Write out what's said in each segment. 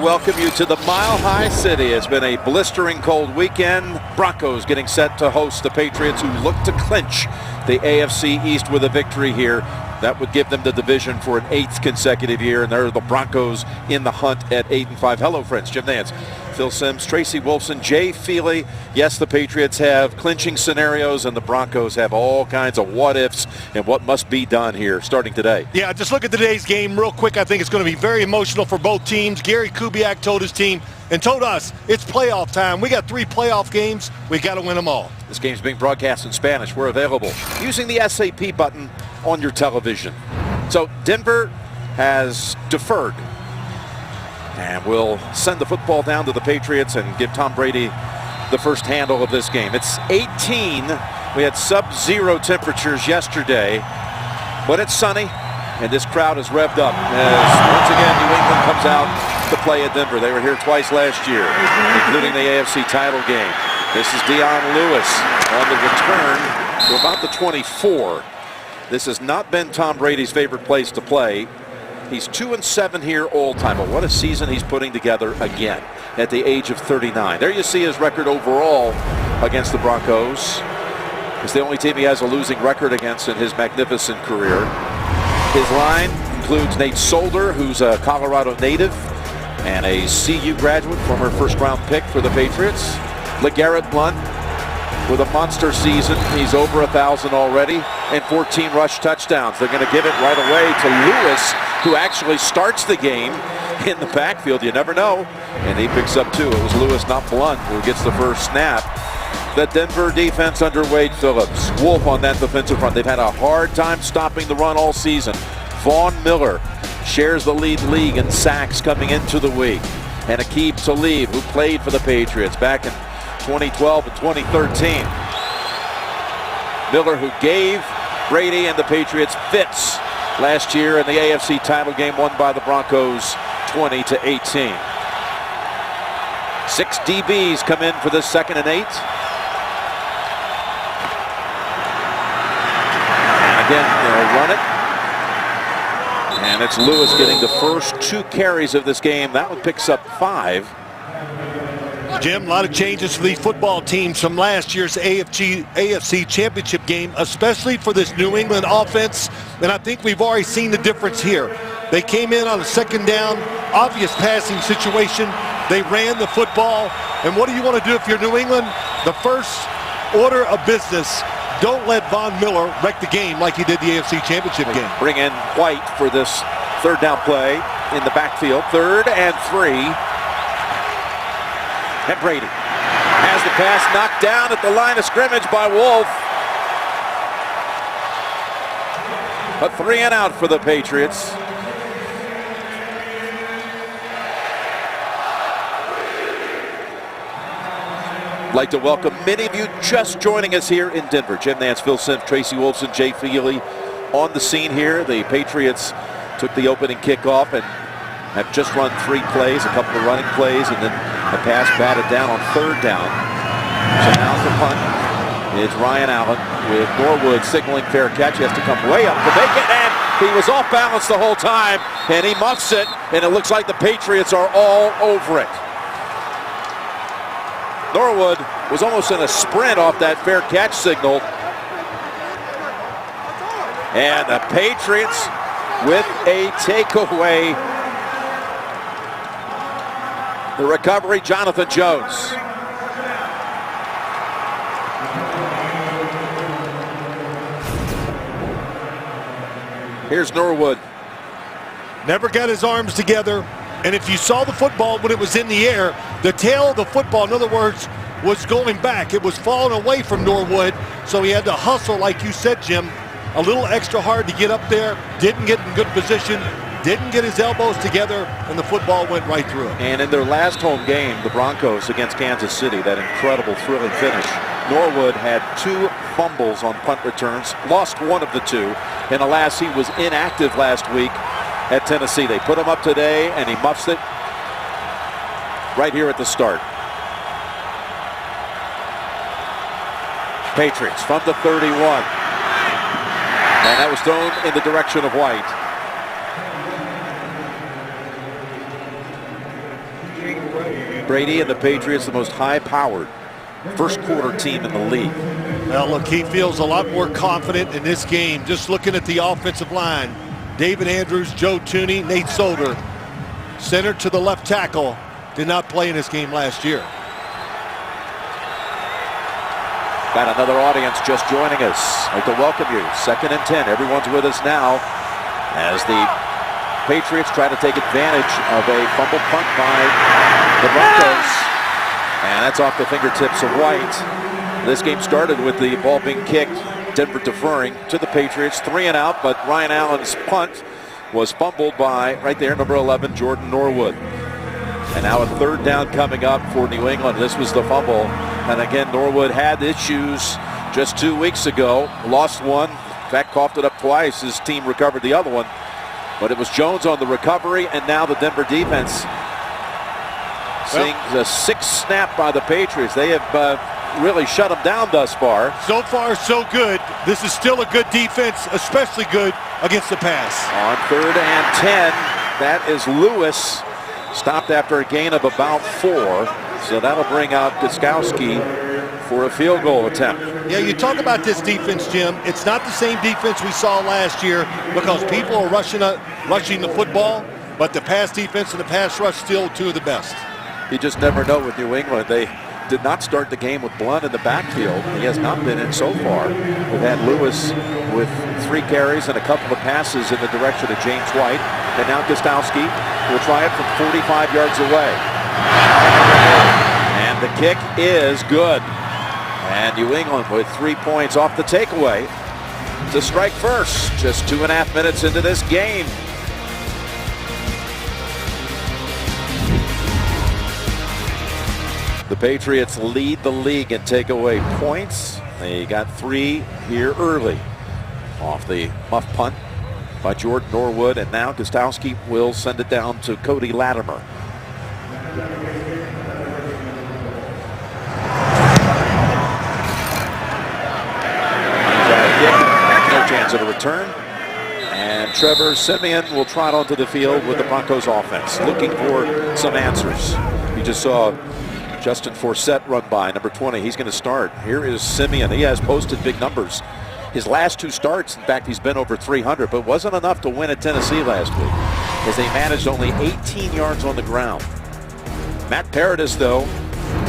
welcome you to the Mile High City. It's been a blistering cold weekend. Broncos getting set to host the Patriots, who look to clinch the AFC East with a victory here. That would give them the division for an 8th consecutive year, and they're the Broncos in the hunt at 8-5. Hello, friends. Jim Nance, Phil Simms, Tracy Wolfson, Jay Feely. Yes, the Patriots have clinching scenarios, and the Broncos have all kinds of what-ifs and what must be done here starting today. Yeah, just look at today's game real quick. I think it's going to be very emotional for both teams. Gary Kubiak told his team and told us it's playoff time. We got 3 playoff games. We got to win them all. This game's being broadcast in Spanish. We're available using the SAP button on your television. So Denver has deferred and will send the football down to the Patriots and give Tom Brady the first handle of this game. It's 18. We had sub-zero temperatures yesterday, but it's sunny, and this crowd is revved up as once again New England comes out to play at Denver. They were here twice last year, including the AFC title game. This is Dion Lewis on the return to about the 24. This has not been Tom Brady's favorite place to play. He's 2-7 here all time, but what a season he's putting together again at the age of 39. There you see his record overall against the Broncos. It's the only team he has a losing record against in his magnificent career. His line includes Nate Solder, who's a Colorado native and a CU graduate, former first-round pick for the Patriots. LeGarrette Blount with a monster season. He's over 1,000 already and 14 rush touchdowns. They're going to give it right away to Lewis, who actually starts the game in the backfield. You never know. And he picks up 2. It was Lewis, not Blount, who gets the first snap. The Denver defense under Wade Phillips. Wolf on that defensive front. They've had a hard time stopping the run all season. Vaughn Miller shares the lead in sacks coming into the week. And Aqib Talib, who played for the Patriots back in 2012 and 2013. Miller, who gave Brady and the Patriots fits last year in the AFC title game won by the Broncos 20-18. 6 DBs come in for this 2nd and 8. And again, they'll run it. And it's Lewis getting the first 2 carries of this game. That one picks up 5. Jim, a lot of changes for these football teams from last year's AFC Championship game, especially for this New England offense. And I think we've already seen the difference here. They came in on a 2nd down, obvious passing situation. They ran the football. And what do you want to do if you're New England? The first order of business, don't let Von Miller wreck the game like he did the AFC Championship game. Bring in White for this 3rd down play in the backfield. 3rd and 3. And Brady has the pass knocked down at the line of scrimmage by Wolf. A 3 and out for the Patriots. I'd like to welcome many of you just joining us here in Denver. Jim Nance, Phil Simms, Tracy Wolfson, Jay Feely on the scene here. The Patriots took the opening kickoff and have just run 3 plays, a couple of running plays, and then a pass batted down on 3rd down. So now's the punt. It's Ryan Allen with Norwood signaling fair catch. He has to come way up to make it, and he was off balance the whole time, and he muffs it, and it looks like the Patriots are all over it. Norwood was almost in a sprint off that fair catch signal. And the Patriots with a takeaway. The recovery, Jonathan Jones. Here's Norwood. Never got his arms together. And if you saw the football when it was in the air, the tail of the football, in other words, was going back. It was falling away from Norwood. So he had to hustle, like you said, Jim, a little extra hard to get up there. Didn't get in good position. Didn't get his elbows together, and the football went right through him. And in their last home game, the Broncos against Kansas City, that incredible thrilling finish, Norwood had 2 fumbles on punt returns, lost 1 of the 2, and alas, he was inactive last week at Tennessee. They put him up today, and he muffs it right here at the start. Patriots from the 31. And that was thrown in the direction of White. Brady and the Patriots, the most high-powered first quarter team in the league. Well, look, he feels a lot more confident in this game. Just looking at the offensive line, David Andrews, Joe Tooney, Nate Solder, center to the left tackle, did not play in this game last year. Got another audience just joining us. I'd like to welcome you. 2nd and 10. Everyone's with us now as the Patriots try to take advantage of a fumble punt by the Broncos. And that's off the fingertips of White. This game started with the ball being kicked, Denver deferring to the Patriots. 3 and out, but Ryan Allen's punt was fumbled by, right there, number 11, Jordan Norwood. And now a 3rd down coming up for New England. This was the fumble. And again, Norwood had issues just 2 weeks ago. Lost one. In fact, coughed it up twice. His team recovered the other one. But it was Jones on the recovery, and now the Denver defense seeing the 6th snap by the Patriots. They have really shut them down thus far. So far, so good. This is still a good defense, especially good against the pass. On 3rd and 10, that is Lewis. Stopped after a gain of about 4. So that'll bring out Gostkowski for a field goal attempt. Yeah, you talk about this defense, Jim. It's not the same defense we saw last year because people are rushing the football, but the pass defense and the pass rush still 2 of the best. You just never know with New England. They did not start the game with Blunt in the backfield. He has not been in so far. We've had Lewis with 3 carries and a couple of passes in the direction of James White. And now Gostkowski will try it from 45 yards away. And the kick is good. And New England with 3 points off the takeaway to strike first. Just 2.5 minutes into this game. The Patriots lead the league in takeaway points. They got 3 here early off the muff punt by Jordan Norwood, and now Gostkowski will send it down to Cody Latimer. No chance of a return. And Trevor Siemian will trot onto the field with the Broncos offense, looking for some answers. You just saw Justin Forsett run by, number 20. He's going to start. Here is Siemian. He has posted big numbers. His last 2 starts, in fact, he's been over 300, but wasn't enough to win at Tennessee last week, as they managed only 18 yards on the ground. Matt Paradis, though,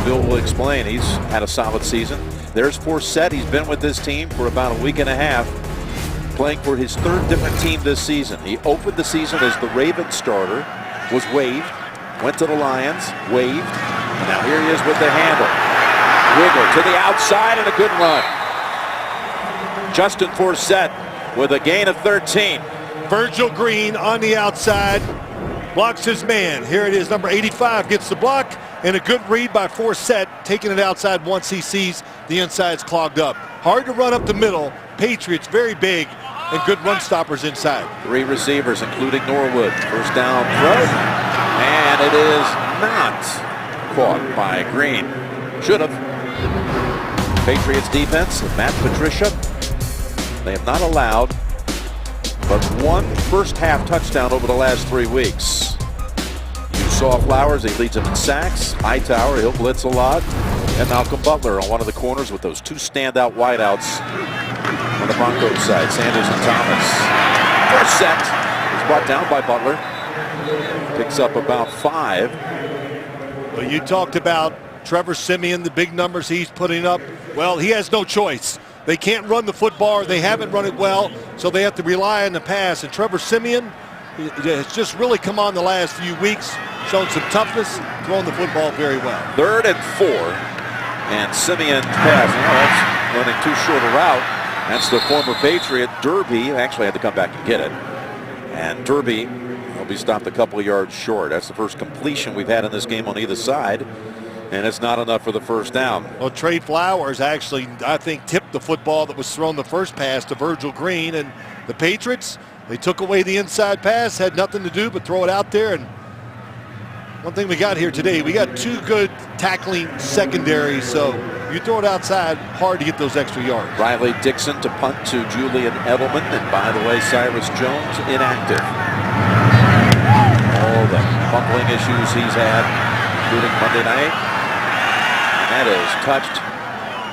Bill will explain, he's had a solid season. There's Forsett. He's been with this team for about a week and a half, playing for his 3rd different team this season. He opened the season as the Ravens starter, was waived, went to the Lions, waived, and now here he is with the handle. Wiggle to the outside and a good run. Justin Forsett with a gain of 13. Virgil Green on the outside, blocks his man. Here it is, number 85 gets the block, and a good read by Forsett, taking it outside once he sees the inside's clogged up. Hard to run up the middle. Patriots very big and good run stoppers inside. 3 receivers, including Norwood. First down throw, and it is not caught by Green. Should have. Patriots defense, Matt Patricia. They have not allowed but 1 first-half touchdown over the last 3 weeks. You saw Flowers, he leads them in sacks. Hightower, he'll blitz a lot. And Malcolm Butler on one of the corners with those 2 standout wideouts on the Broncos side, Sanders and Thomas. Forsett is brought down by Butler. Picks up about 5. Well, you talked about Trevor Siemian, the big numbers he's putting up. Well, he has no choice. They can't run the football, or they haven't run it well, so they have to rely on the pass. And Trevor Siemian has just really come on the last few weeks, shown some toughness, throwing the football very well. 3rd and 4, and Siemian's pass. Now that's running too short a route. That's the former Patriot, Derby, actually had to come back and get it. And Derby will be stopped a couple of yards short. That's the first completion we've had in this game on either side. And it's not enough for the first down. Well, Trey Flowers actually, I think, tipped the football that was thrown the first pass to Virgil Green. And the Patriots, they took away the inside pass, had nothing to do but throw it out there. And one thing we got here today, we got 2 good tackling secondaries. So you throw it outside, hard to get those extra yards. Riley Dixon to punt to Julian Edelman. And by the way, Cyrus Jones inactive. All the fumbling issues he's had. including Monday night. And that is touched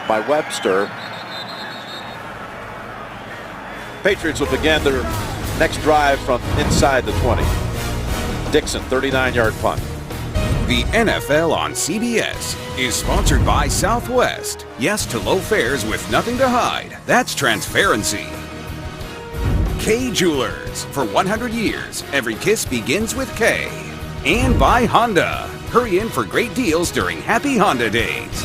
by Webster. Patriots will begin their next drive from inside the 20. Dixon, 39-yard punt. The NFL on CBS is sponsored by Southwest. Yes to low fares with nothing to hide. That's transparency. K Jewelers. For 100 years, every kiss begins with K. And by Honda. Hurry in for great deals during Happy Honda Days.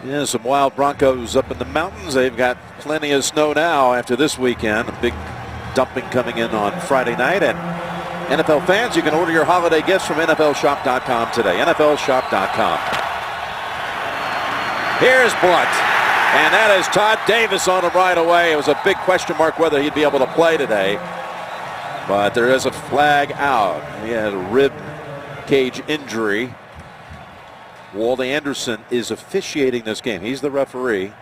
Yeah, some wild Broncos up in the mountains. They've got plenty of snow now after this weekend. A big dumping coming in on Friday night. And NFL fans, you can order your holiday gifts from NFLshop.com today. NFLshop.com. Here's Blunt. And that is Todd Davis on him right away. It was a big question mark whether he'd be able to play today. But there is a flag out. He had a rib cage injury. Walt Anderson is officiating this game. He's the referee.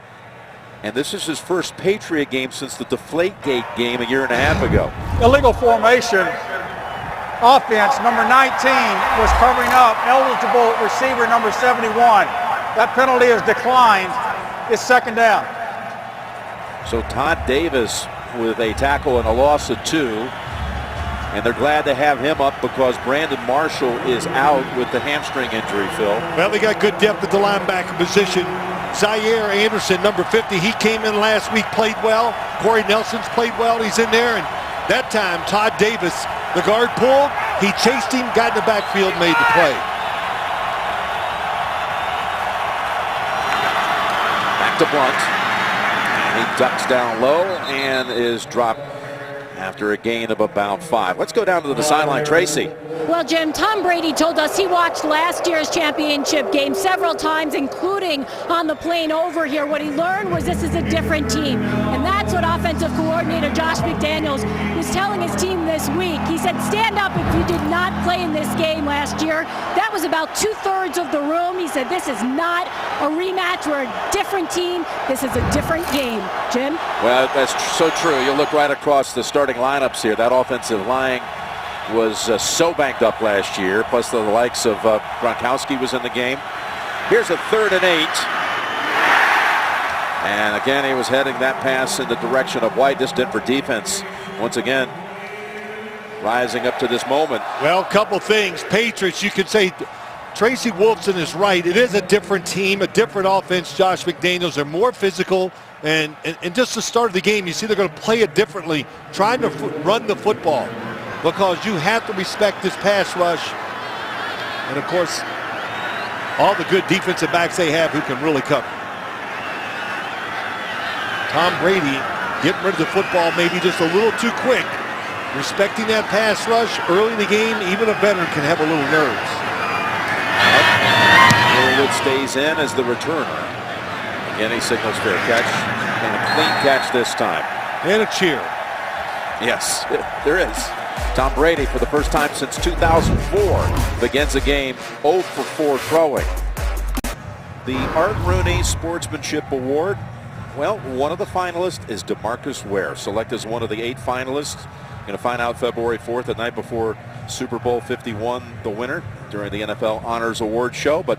And this is his first Patriot game since the Deflategate game a year and a half ago. Illegal formation. Offense, number 19 was covering up eligible receiver number 71. That penalty is declined. It's second down. So Todd Davis with a tackle and a loss of 2. And they're glad to have him up because Brandon Marshall is out with the hamstring injury, Phil. Well, they got good depth at the linebacker position. Zaire Anderson, number 50, he came in last week, played well. Corey Nelson's played well. He's in there. And that time, Todd Davis, the guard pulled, he chased him, got in the backfield, made the play. Back to Blunt. And he ducks down low and is dropped after a gain of about 5. Let's go down to the sideline. Tracy. Well, Jim, Tom Brady told us he watched last year's championship game several times, including on the plane over here. What he learned was this is a different team. And that's what offensive coordinator Josh McDaniels was telling his team this week. He said, stand up if you did not play in this game last year. That was about 2/3 of the room. He said, this is not a rematch. We're a different team. This is a different game. Jim? Well, that's so true. You look right across the starting lineups here. That offensive line was so banged up last year, plus the likes of Gronkowski was in the game. Here's a 3rd and 8. And again, he was heading that pass in the direction of White. This Denver defense, once again, rising up to this moment. Well, a couple things. Patriots, you could say Tracy Wolfson is right. It is a different team, a different offense. Josh McDaniels are more physical. And just the start of the game, you see they're going to play it differently, trying to run the football. Because you have to respect this pass rush. And, of course, all the good defensive backs they have who can really cover. Tom Brady getting rid of the football maybe just a little too quick. Respecting that pass rush early in the game, even a veteran can have a little nerves. Norwood stays in as the returner. Again, he signals fair catch. And a clean catch this time. And a cheer. Yes, there is. Tom Brady, for the first time since 2004, begins the game 0 for 4 throwing. The Art Rooney Sportsmanship Award, well, one of the finalists is DeMarcus Ware, selected as one of the 8 finalists. Going to find out February 4th, the night before Super Bowl 51, the winner during the NFL Honors Award show. But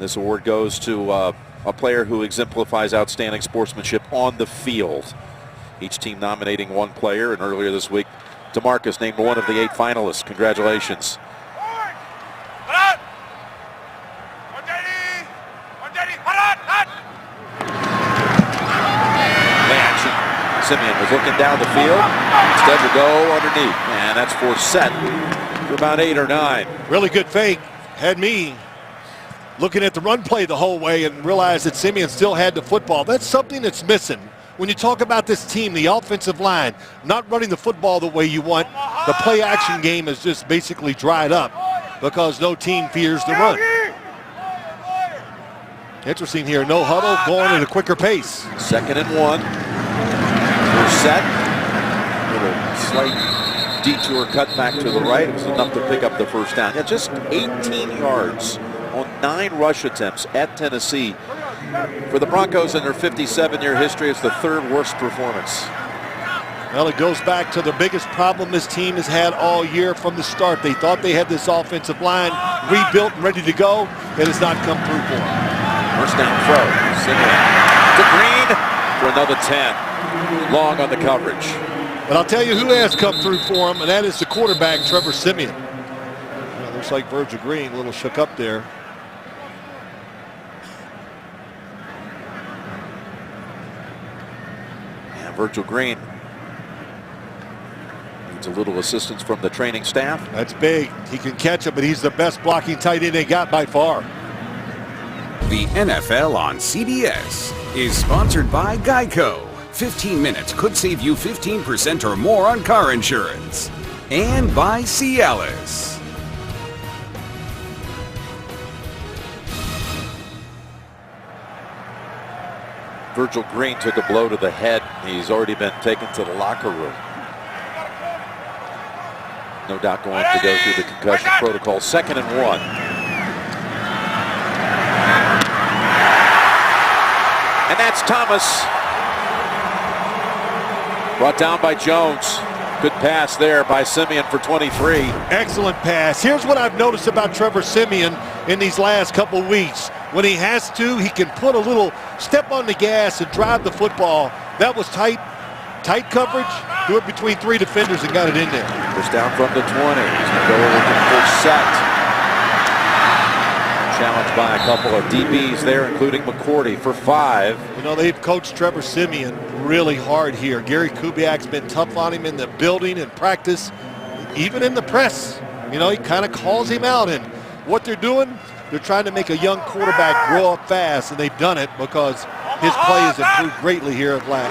this award goes to a player who exemplifies outstanding sportsmanship on the field. Each team nominating one player, and earlier this week, DeMarcus named one of the 8 finalists. Congratulations. Play action. Simeon was looking down the field. Instead to go underneath. And that's for set for about 8 or 9. Really good fake. Had me looking at the run play the whole way and realized that Simeon still had the football. That's something that's missing. When you talk about this team, the offensive line, not running the football the way you want, the play-action game is just basically dried up because no team fears the run. Interesting here, no huddle, going at a quicker pace. 2nd and 1. We're set. Little slight detour cut back to the right. It was enough to pick up the first down. Yeah, just 18 yards on 9 rush attempts at Tennessee. For the Broncos in their 57-year history, it's the 3rd worst performance. Well, it goes back to the biggest problem this team has had all year from the start. They thought they had this offensive line rebuilt and ready to go. It has not come through for them. First down throw. Simeon to Green for another 10. Long on the coverage. But I'll tell you who has come through for him, and that is the quarterback, Trevor Simeon. Well, looks like Virgil Green a little shook up there. And Virgil Green needs a little assistance from the training staff. That's big. He can catch it, but he's the best blocking tight end they got by far. The NFL on CBS is sponsored by Geico. 15 minutes could save you 15% or more on car insurance. And by Cialis. Virgil Green took a blow to the head. He's already been taken to the locker room. No doubt going to go through the concussion protocol. 2nd and 1. And that's Thomas. Brought down by Jones. Good pass there by Simeon for 23. Excellent pass. Here's what I've noticed about Trevor Simeon in these last couple weeks. When he has to, he can put a little step on the gas and drive the football. That was tight coverage. Do it between 3 defenders and got it in there. First down from the 20. He's going to go over to the first set. Challenged by a couple of DBs there, including McCourty for 5. You know, they've coached Trevor Simeon really hard here. Gary Kubiak's been tough on him in the building and practice, even in the press. You know, he kind of calls him out. And what they're doing, they're trying to make a young quarterback grow up fast, and they've done it because his play has improved greatly here of late.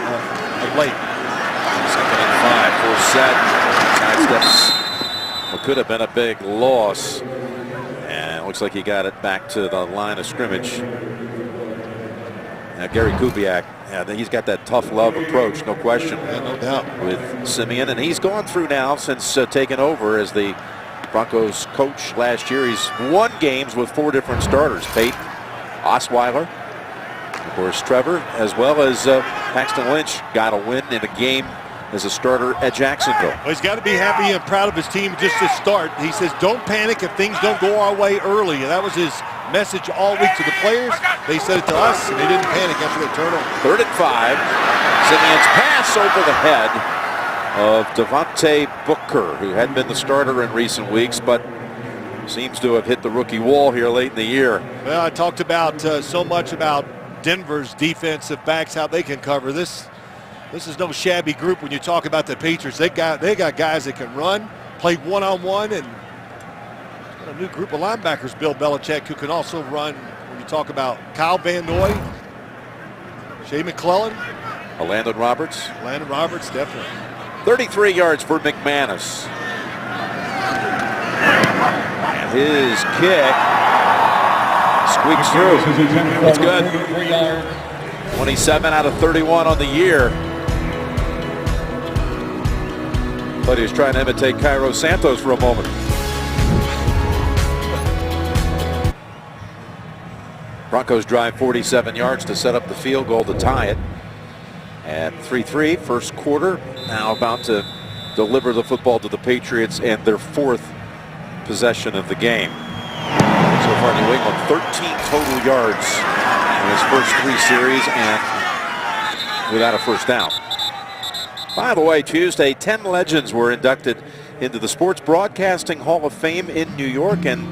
2nd and 5, full set. Sidesteps what could have been a big loss. And it looks like he got it back to the line of scrimmage. Now Gary Kubiak, he's got that tough love approach, no question. Yeah, no doubt. With Simeon, and he's gone through now since taking over as the Broncos coach last year. He's won games with 4 different starters. Peyton, Osweiler, of course Trevor, as well as Paxton Lynch got a win in a game as a starter at Jacksonville. Well, he's got to be happy and proud of his team just to start. He says, don't panic if things don't go our way early. And that was his message all week to the players. They said it to us, and they didn't panic after the turnover. 3rd and 5. Simeon's pass over the head of Devontae Booker, who hadn't been the starter in recent weeks, but seems to have hit the rookie wall here late in the year. Well, I talked about so much about Denver's defensive backs, how they can cover this. This is no shabby group when you talk about the Patriots. They got guys that can run, play one-on-one, and a new group of linebackers, Bill Belichick, who can also run. When you talk about Kyle Van Noy, Shea McClellan. Landon Roberts. Landon Roberts, definitely. 33 yards for McManus. And his kick squeaks through. It's good. 27 out of 31 on the year. But he was trying to imitate Cairo Santos for a moment. Broncos drive 47 yards to set up the field goal to tie it. At 3-3, first quarter, now about to deliver the football to the Patriots and their 4th possession of the game. So far, New England 13 total yards in his first 3 series and without a first down. By the way, Tuesday, 10 legends were inducted into the Sports Broadcasting Hall of Fame in New York, and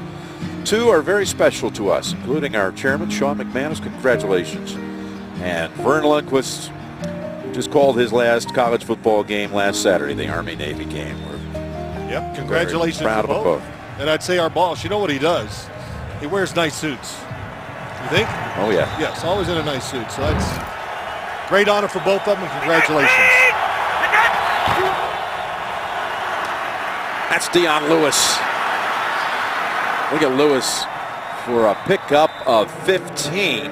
2 are very special to us, including our chairman, Sean McManus. Congratulations. And Vern Lundquist just called his last college football game last Saturday, the Army-Navy game. Yep, congratulations proud to of them both. both. And I'd say our boss, you know what he does? He wears nice suits. You think? Oh, yeah. Yes, always in a nice suit. So that's great honor for both of them, and congratulations. That's Dion Lewis. Look at Lewis for a pickup of 15.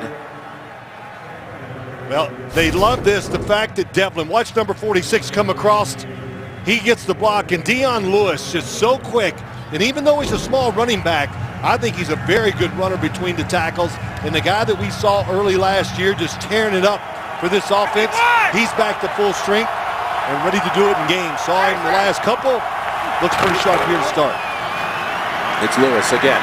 Well, they love this, the fact that Devlin, watch number 46 come across. He gets the block, and Dion Lewis just so quick. And even though he's a small running back, I think he's a very good runner between the tackles. And the guy that we saw early last year just tearing it up for this offense, he's back to full strength. and ready to do it in games. Saw him the last couple. Looks pretty sharp here to start. It's Lewis again.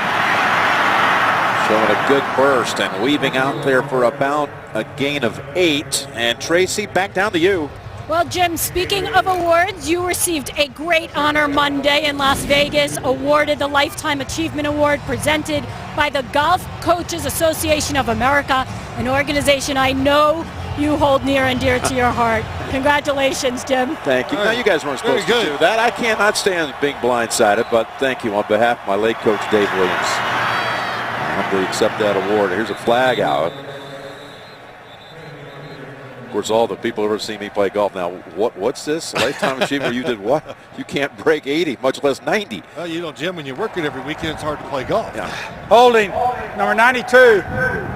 Showing a good burst and weaving out there for about a gain of 8. And Tracy, back down to you. Well, Jim, speaking of awards, you received a great honor Monday in Las Vegas, awarded the Lifetime Achievement Award presented by the Golf Coaches Association of America, an organization I know you hold near and dear to your heart. Congratulations, Jim. Thank you. Now, you guys weren't supposed to do that. I cannot stand being blindsided, but thank you on behalf of my late coach, Dave Williams. I humbly accept that award. Here's a flag out. Of course, all the people who ever see me play golf now, what's this? A lifetime achievement where you did what? You can't break 80, much less 90. Well, you know, Jim, when you work it every weekend, it's hard to play golf. Yeah. Holding, number 92,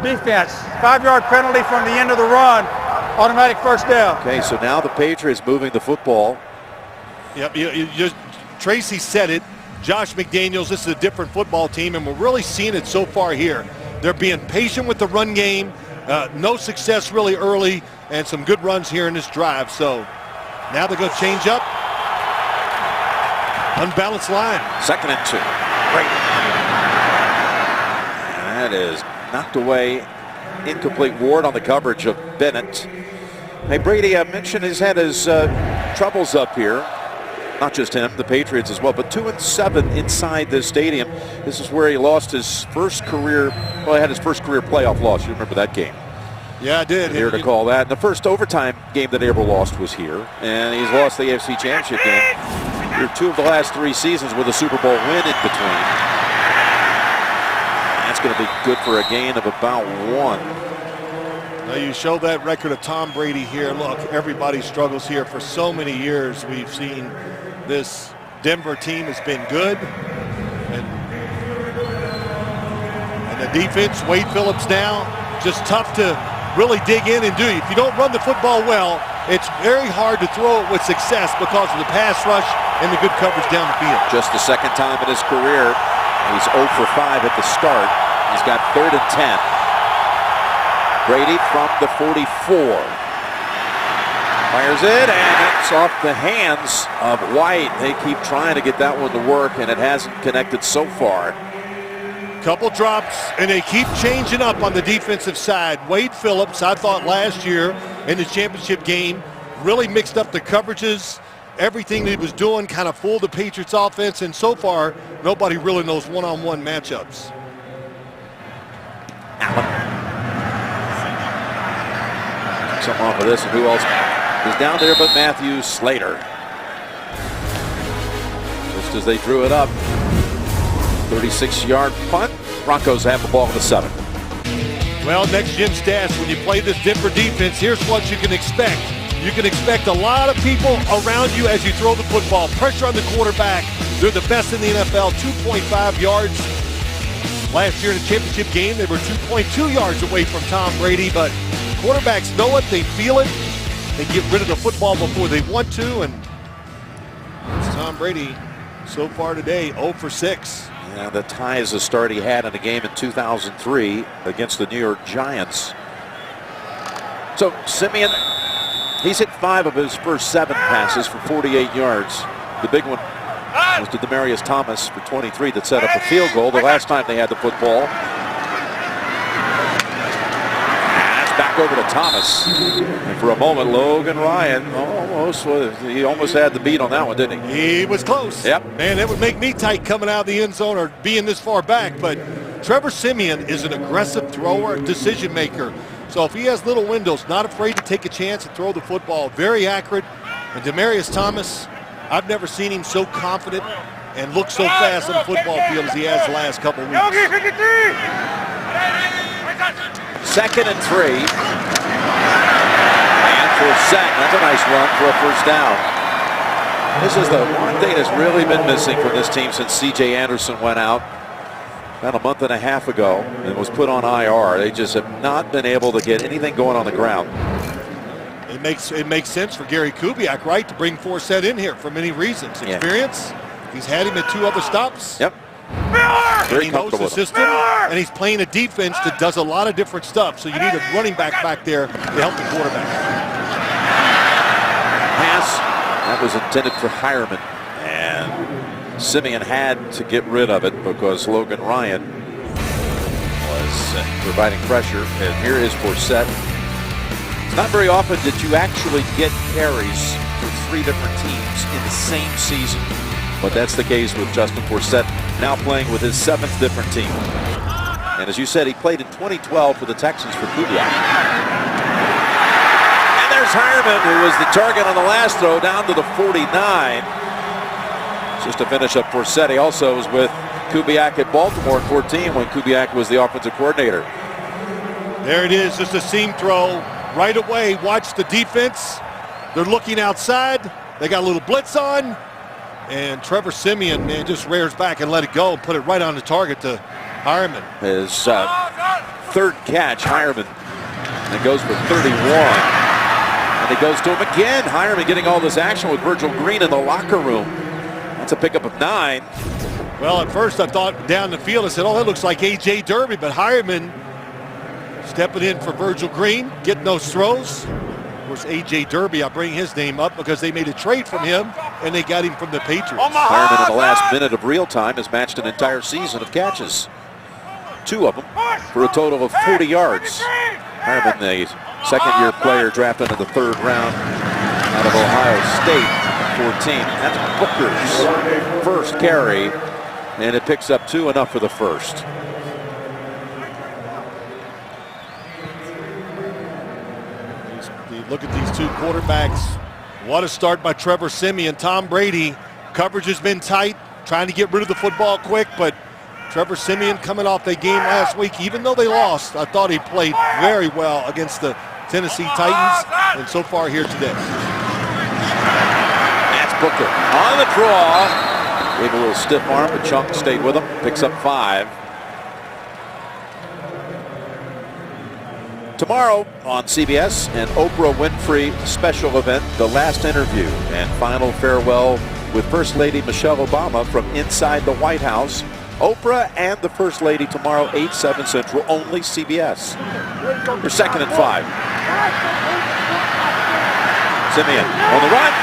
defense. 5-yard penalty from the end of the run. Automatic first down. Okay, so now the Patriots moving the football. Yep, Tracy said it. Josh McDaniels, this is a different football team, and we're really seeing it so far here. They're being patient with the run game. No success really early, and some good runs here in this drive. So now they're going to change up. Unbalanced line. 2nd and 2. Great. That is knocked away. Incomplete. Ward on the coverage of Bennett. Hey, Brady, I mentioned he's had his troubles up here. Not just him, the Patriots as well, but 2-7 inside this stadium. This is where he lost his first career, well, he had his first career playoff loss. You remember that game? Yeah, I did. Here to call that. And the first overtime game that he ever lost was here. And he's lost the AFC Championship game. Here 2 of the last 3 seasons with a Super Bowl win in between. That's going to be good for a gain of about 1. Now you show that record of Tom Brady here. Look, everybody struggles here for so many years. We've seen this Denver team has been good. And the defense, Wade Phillips now, just tough to really dig in and do. If you don't run the football well, it's very hard to throw it with success because of the pass rush and the good coverage down the field. Just the 2nd time in his career. He's 0 for 5 at the start. He's got 3rd and 10. Brady from the 44. Fires it, and it's off the hands of White. They keep trying to get that one to work, and it hasn't connected so far. Couple drops, and they keep changing up on the defensive side. Wade Phillips, I thought last year in the championship game, really mixed up the coverages. Everything that he was doing kind of fooled the Patriots offense, and so far, nobody really knows one-on-one matchups. Allen. Something off of this, and who else is down there but Matthew Slater. Just as they drew it up. 36-yard punt. Broncos have the ball at the 7. Well, next Jim stats, when you play this Denver defense, here's what you can expect. You can expect a lot of people around you as you throw the football. Pressure on the quarterback. They're the best in the NFL, 2.5 yards. Last year in the championship game, they were 2.2 yards away from Tom Brady, but quarterbacks know it, they feel it. They get rid of the football before they want to, and it's Tom Brady so far today, 0 for 6. Yeah, the tie is the start he had in a game in 2003 against the New York Giants. So Simeon, he's hit 5 of his first 7 passes for 48 yards. The big one was to Demaryius Thomas for 23 that set up a field goal the last time they had the football. That's back over to Thomas. And for a moment, Logan Ryan he almost had the beat on that one, didn't he? He was close. Yep. Man, that would make me tight coming out of the end zone or being this far back. But Trevor Siemian is an aggressive thrower, decision maker. So if he has little windows, not afraid to take a chance and throw the football, very accurate. And Demaryius Thomas, I've never seen him so confident and look so fast on the football field as he has the last couple of weeks. 2nd and 3. And for Zach, that's a nice run for a first down. This is the one thing that's really been missing from this team since C.J. Anderson went out about a month and a half ago and was put on IR. They just have not been able to get anything going on the ground. It makes sense for Gary Kubiak, right, to bring Forsett in here for many reasons. Experience. He's had him at 2 other stops. Yep. And he knows the system, and he's playing a defense that does a lot of different stuff. So you need a running back there to help the quarterback. Pass That was intended for Hireman, and Simeon had to get rid of it because Logan Ryan was providing pressure. And here is Forsett. It's not very often that you actually get carries for 3 different teams in the same season, but that's the case with Justin Forsett, now playing with his 7th different team. And as you said, he played in 2012 for the Texans for Kubiak. And there's Hireman, who was the target on the last throw, down to the 49. Just to finish up Forsett, he also was with Kubiak at Baltimore in 14 when Kubiak was the offensive coordinator. There it is, just a seam throw. Right away, watch the defense. They're looking outside. They got a little blitz on. And Trevor Siemian, man, just rears back and let it go and put it right on the target to Hireman. His 3rd catch, Hireman. And it goes for 31. And it goes to him again. Hireman getting all this action with Virgil Green in the locker room. That's a pickup of 9. Well, at first I thought down the field, I said, oh, that looks like A.J. Derby. But Hireman stepping in for Virgil Green, getting those throws. Of course, A.J. Derby, I bring his name up because they made a trade from him, and they got him from the Patriots. Hireman in the last minute of real time has matched an entire season of catches. 2 of them for a total of 40 yards. Hireman, the 2nd-year player drafted in the 3rd round out of Ohio State, 14. That's Booker's first carry, and it picks up 2, enough for the first. Look at these 2 quarterbacks. What a start by Trevor Siemian. Tom Brady, coverage has been tight, trying to get rid of the football quick, but Trevor Siemian coming off that game last week, even though they lost, I thought he played very well against the Tennessee Titans, and so far here today. That's Booker on the draw. Gave a little stiff arm, but Chunk stayed with him, picks up 5. Tomorrow on CBS, an Oprah Winfrey special event, The Last Interview and Final Farewell with First Lady Michelle Obama from inside the White House. Oprah and the First Lady tomorrow, 8/7 Central, only CBS. Your 2nd and 5. Simeon on the run.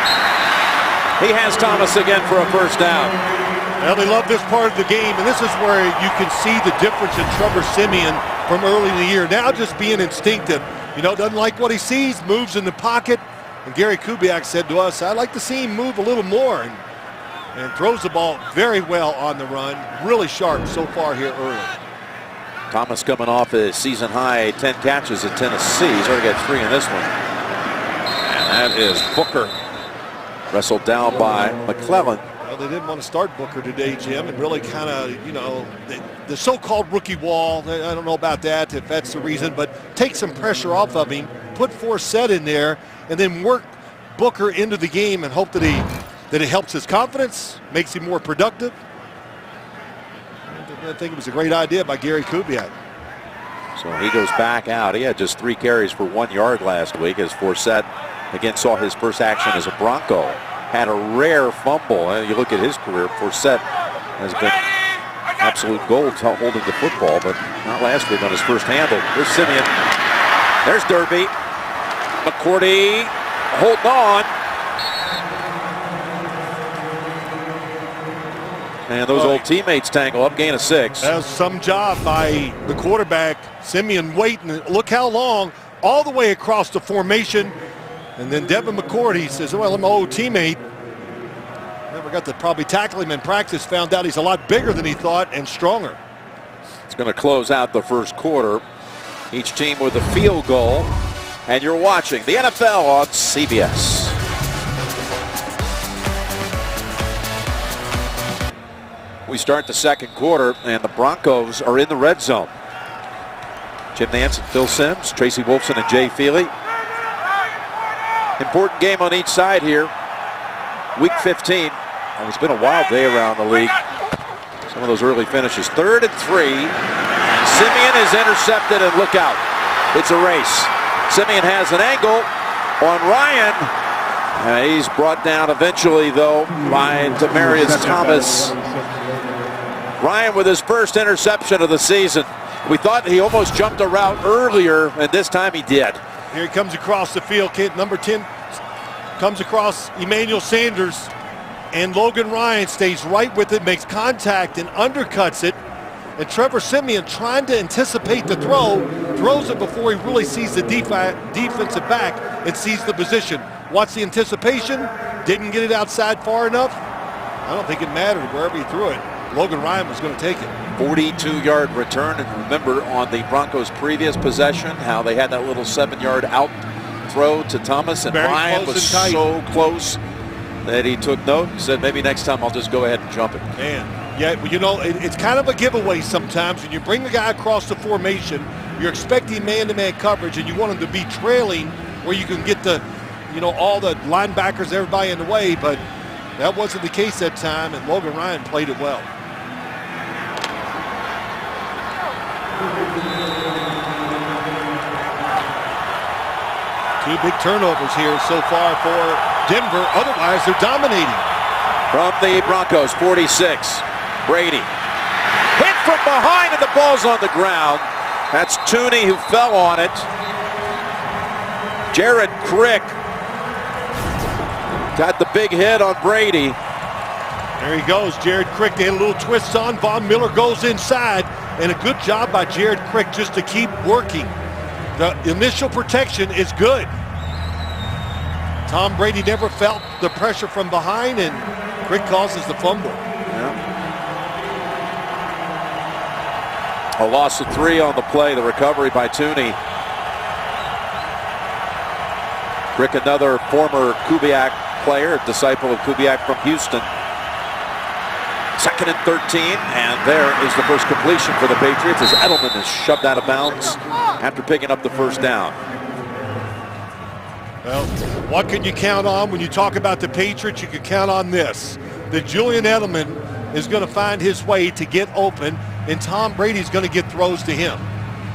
He has Thomas again for a first down. Well, they love this part of the game, and this is where you can see the difference in Trevor Siemian from early in the year. Now just being instinctive. You know, doesn't like what he sees, moves in the pocket. And Gary Kubiak said to us, I'd like to see him move a little more. And throws the ball very well on the run. Really sharp so far here early. Thomas coming off a season high 10 catches at Tennessee. He's already got 3 in this one. And that is Booker. Wrestled down by McClellan. Well, they didn't want to start Booker today, Jim, and really kind of, you know, the so-called rookie wall. I don't know about that, if that's the reason, but take some pressure off of him, put Forsett in there, and then work Booker into the game and hope that it helps his confidence, makes him more productive. I think it was a great idea by Gary Kubiak. So he goes back out. He had just 3 carries for 1 yard last week as Forsett again saw his first action as a Bronco. Had a rare fumble. And you look at his career, Forsett has been absolute gold holding the football, but not last week on his first handle. Here's Simeon. There's Derby. McCourty holding on. And those old teammates tangle up, gain of 6. That was some job by the quarterback, Simeon, waiting. Look how long, all the way across the formation. And then Devin McCourty says, well, I'm an old teammate. Never got to probably tackle him in practice, found out he's a lot bigger than he thought and stronger. It's going to close out the first quarter. Each team with a field goal. And you're watching the NFL on CBS. We start the second quarter, and the Broncos are in the red zone. Jim Nance and Phil Simms, Tracy Wolfson and Jay Feely. Important game on each side here. Week 15. It's been a wild day around the league. Some of those early finishes. 3rd and 3. Simeon is intercepted, and look out. It's a race. Simeon has an angle on Ryan. He's brought down eventually, though, by Demaryius Thomas. Ryan with his first interception of the season. We thought he almost jumped a route earlier, and this time he did. Here he comes across the field, kid number 10. comes across Emmanuel Sanders, and Logan Ryan stays right with it, makes contact and undercuts it. And Trevor Siemian, trying to anticipate the throw, throws it before he really sees the defensive back and sees the position. Watch the anticipation, didn't get it outside far enough. I don't think it mattered wherever he threw it. Logan Ryan was going to take it. 42-yard return, and remember on the Broncos' previous possession how they had that little 7-yard out throw to Thomas, and Very Ryan close was and tight. so close that he took note and said, maybe next time I'll just go ahead and jump it. Man, yeah, you know, it's kind of a giveaway sometimes. When you bring the guy across the formation, you're expecting man-to-man coverage, and you want him to be trailing where you can get the, you know, all the linebackers, everybody in the way, but that wasn't the case that time, and Logan Ryan played it well. Two big turnovers here so far for Denver. Otherwise, they're dominating. From the Broncos, 46, Brady. Hit from behind, and the ball's on the ground. That's Tooney who fell on it. Jared Crick got the big hit on Brady. There he goes, Jared Crick. They had a little twist on. Von Miller goes inside, and a good job by Jared Crick just to keep working. The initial protection is good. Tom Brady never felt the pressure from behind, and Crick causes the fumble. A loss of 3 on the play, the recovery by Tooney. Crick, another former Kubiak player, disciple of Kubiak from Houston. 2nd and 13, and there is the first completion for the Patriots as Edelman is shoved out of bounds after picking up the first down. Well, what can you count on when you talk about the Patriots? You can count on this, that Julian Edelman is going to find his way to get open, and Tom Brady's going to get throws to him.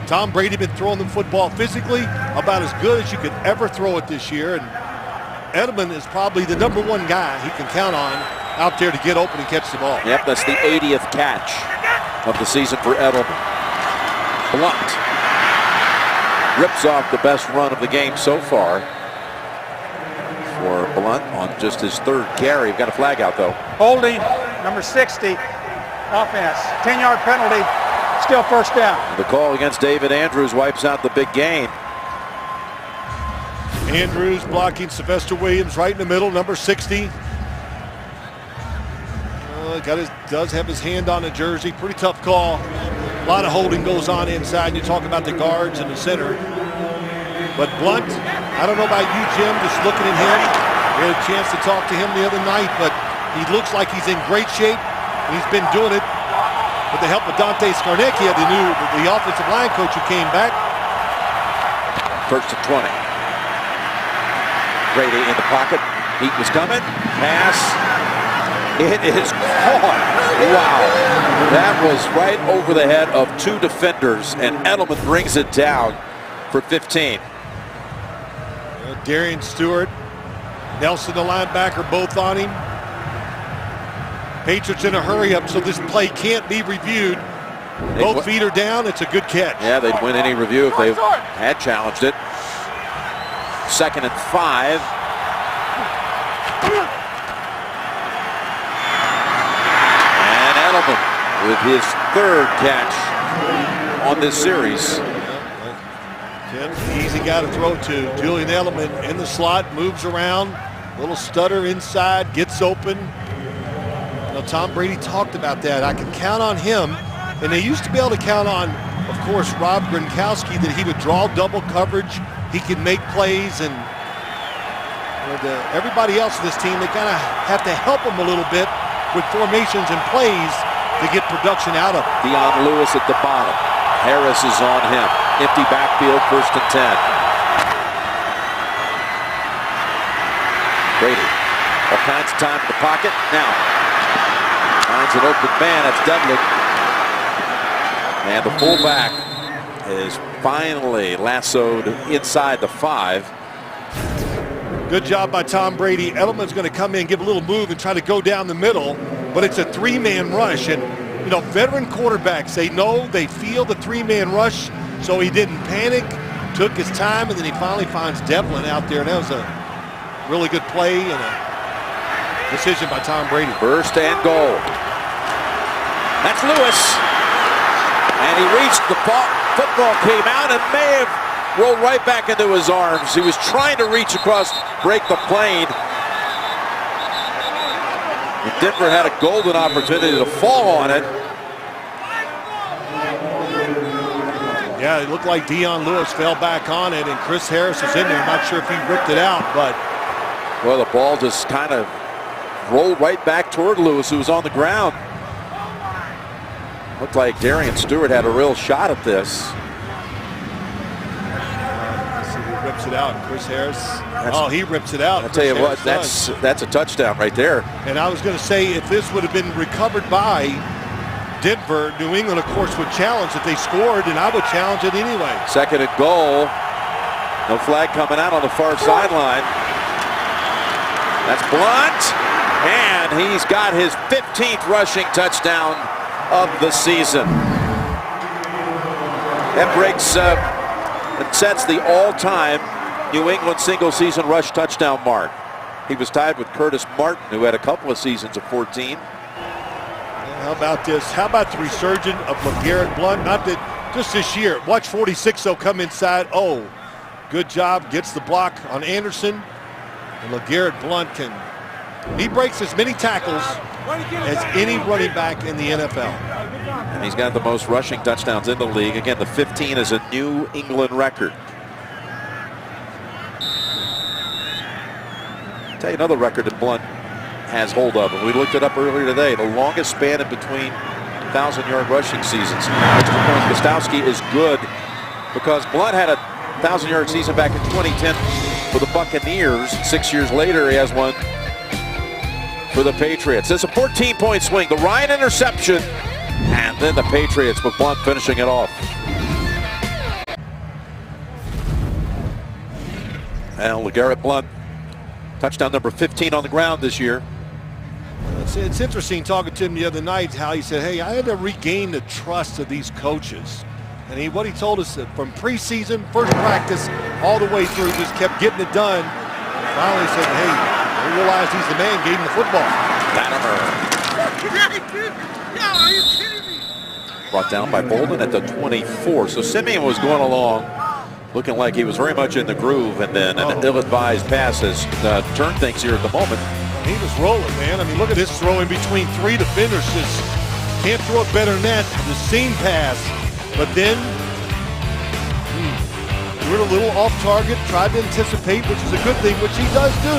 Tom Brady been throwing the football physically about as good as you could ever throw it this year, and Edelman is probably the #1 guy he can count on out there to get open and catch the ball. Yep, that's the 80th catch of the season for Edelman. Blunt rips off the best run of the game so far for Blunt on just his 3rd carry. We've got a flag out though. Holding, number 60, offense. 10-yard penalty, still first down. The call against David Andrews wipes out the big gain. Andrews blocking Sylvester Williams right in the middle, number 60. Does have his hand on the jersey. Pretty tough call. A lot of holding goes on inside. You talk about the guards in the center. But Blunt, I don't know about you, Jim, just looking at him. We had a chance to talk to him the other night, but he looks like he's in great shape. He's been doing it with the help of Dante Scarnecchia, the offensive line coach who came back. 1st and 20. Brady in the pocket. Heat was coming. Pass. It is caught. Wow. That was right over the head of 2 defenders, and Edelman brings it down for 15. Darian Stewart, Nelson the linebacker, both on him. Patriots in a hurry up, so this play can't be reviewed. Both feet are down. It's a good catch. Yeah, they'd win any review if they had challenged it. 2nd and 5. And Edelman with his 3rd catch on this series. Easy guy to throw to. Julian Edelman in the slot, moves around, little stutter inside, gets open. You know, Tom Brady talked about that. I can count on him, and they used to be able to count on, of course, Rob Gronkowski, that he would draw double coverage, he can make plays, and everybody else in this team, they kind of have to help him a little bit with formations and plays to get production out of him. Dion Lewis at the bottom. Harris is on him. Empty backfield, 1st and 10. Brady, all kinds of time in the pocket. Now, finds an open man. That's Dudley. And the fullback is finally lassoed inside the 5. Good job by Tom Brady. Edelman's going to come in, give a little move, and try to go down the middle, but it's a 3-man rush. And, you know, veteran quarterbacks, they know, they feel the 3-man rush, so he didn't panic, took his time, and then he finally finds Devlin out there. And that was a really good play and a decision by Tom Brady. First and goal. That's Lewis. And he reached the ball. Football came out and may have rolled right back into his arms. He was trying to reach across, break the plane. And Denver had a golden opportunity to fall on it. Yeah, it looked like Dion Lewis fell back on it, and Chris Harris was in there. I'm not sure if he ripped it out, but... Well, the ball just kind of rolled right back toward Lewis, who was on the ground. Looked like Darian Stewart had a real shot at this. Let's see who rips it out. Chris Harris. He rips it out. I'll tell you what, that's a touchdown right there. And I was going to say, if this would have been recovered by Denver, New England, of course, would challenge if they scored, and I would challenge it anyway. Second and goal. No flag coming out on the far sideline. That's Blunt, and he's got his 15th rushing touchdown of the season. That breaks and sets the all-time New England single-season rush touchdown mark. He was tied with Curtis Martin, who had a couple of seasons of 14. How about this? How about the resurgence of LeGarrette Blount? Not that just this year. Watch 46, they'll come inside. Oh, good job. Gets the block on Anderson. And LeGarrette Blount he breaks as many tackles as any running back in the NFL. And he's got the most rushing touchdowns in the league. Again, the 15 is a New England record. I'll tell you another record that Blount has hold of, and we looked it up earlier today. The longest span in between 1,000-yard rushing seasons. Gostowski is good because Blount had a 1,000-yard season back in 2010 for the Buccaneers. 6 years later, he has one for the Patriots. It's a 14-point swing. The Ryan interception, and then the Patriots with Blount finishing it off. And LeGarrette Blount, touchdown number 15 on the ground this year. It's interesting talking to him the other night how he said, hey, I had to regain the trust of these coaches. And what he told us that from preseason, first practice, all the way through, just kept getting it done. Finally said, hey, I realized he's the man, gave him the football. Brought down by Bolden at the 24. So Simeon was going along, looking like he was very much in the groove, and then an ill-advised pass has turned things here at the moment. He was rolling, man. I mean, look at this throw in between three defenders. Just can't throw it better than that. The seam pass. But then, we're a little off target, tried to anticipate, which is a good thing, which he does do.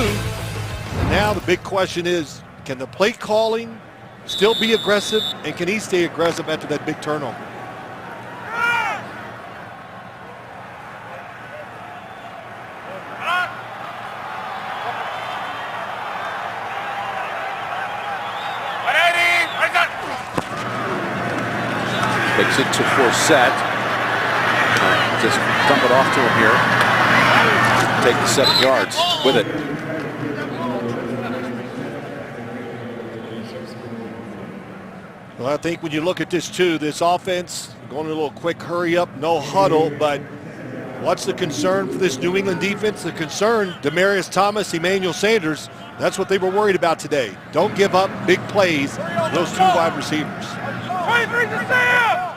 And now the big question is, can the play calling still be aggressive, and can he stay aggressive after that big turnover? Takes it to Forsett. Just dump it off to him here. Take the 7 yards with it. Well, I think when you look at this too, this offense going a little quick hurry up, no huddle, but what's the concern for this New England defense? The concern, Demaryius Thomas, Emmanuel Sanders, that's what they were worried about today. Don't give up big plays, those two wide receivers. 23 to Sam!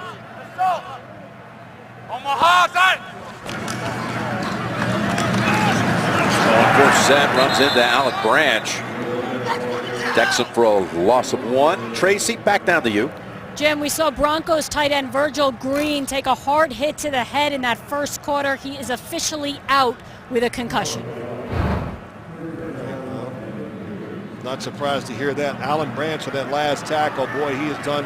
On my hard side! Forsett runs into Allen Branch. Decks him for a loss of 1. Tracy, back down to you. Jim, we saw Broncos tight end Virgil Green take a hard hit to the head in that first quarter. He is officially out with a concussion. Not surprised to hear that. Allen Branch with that last tackle, boy, he has done.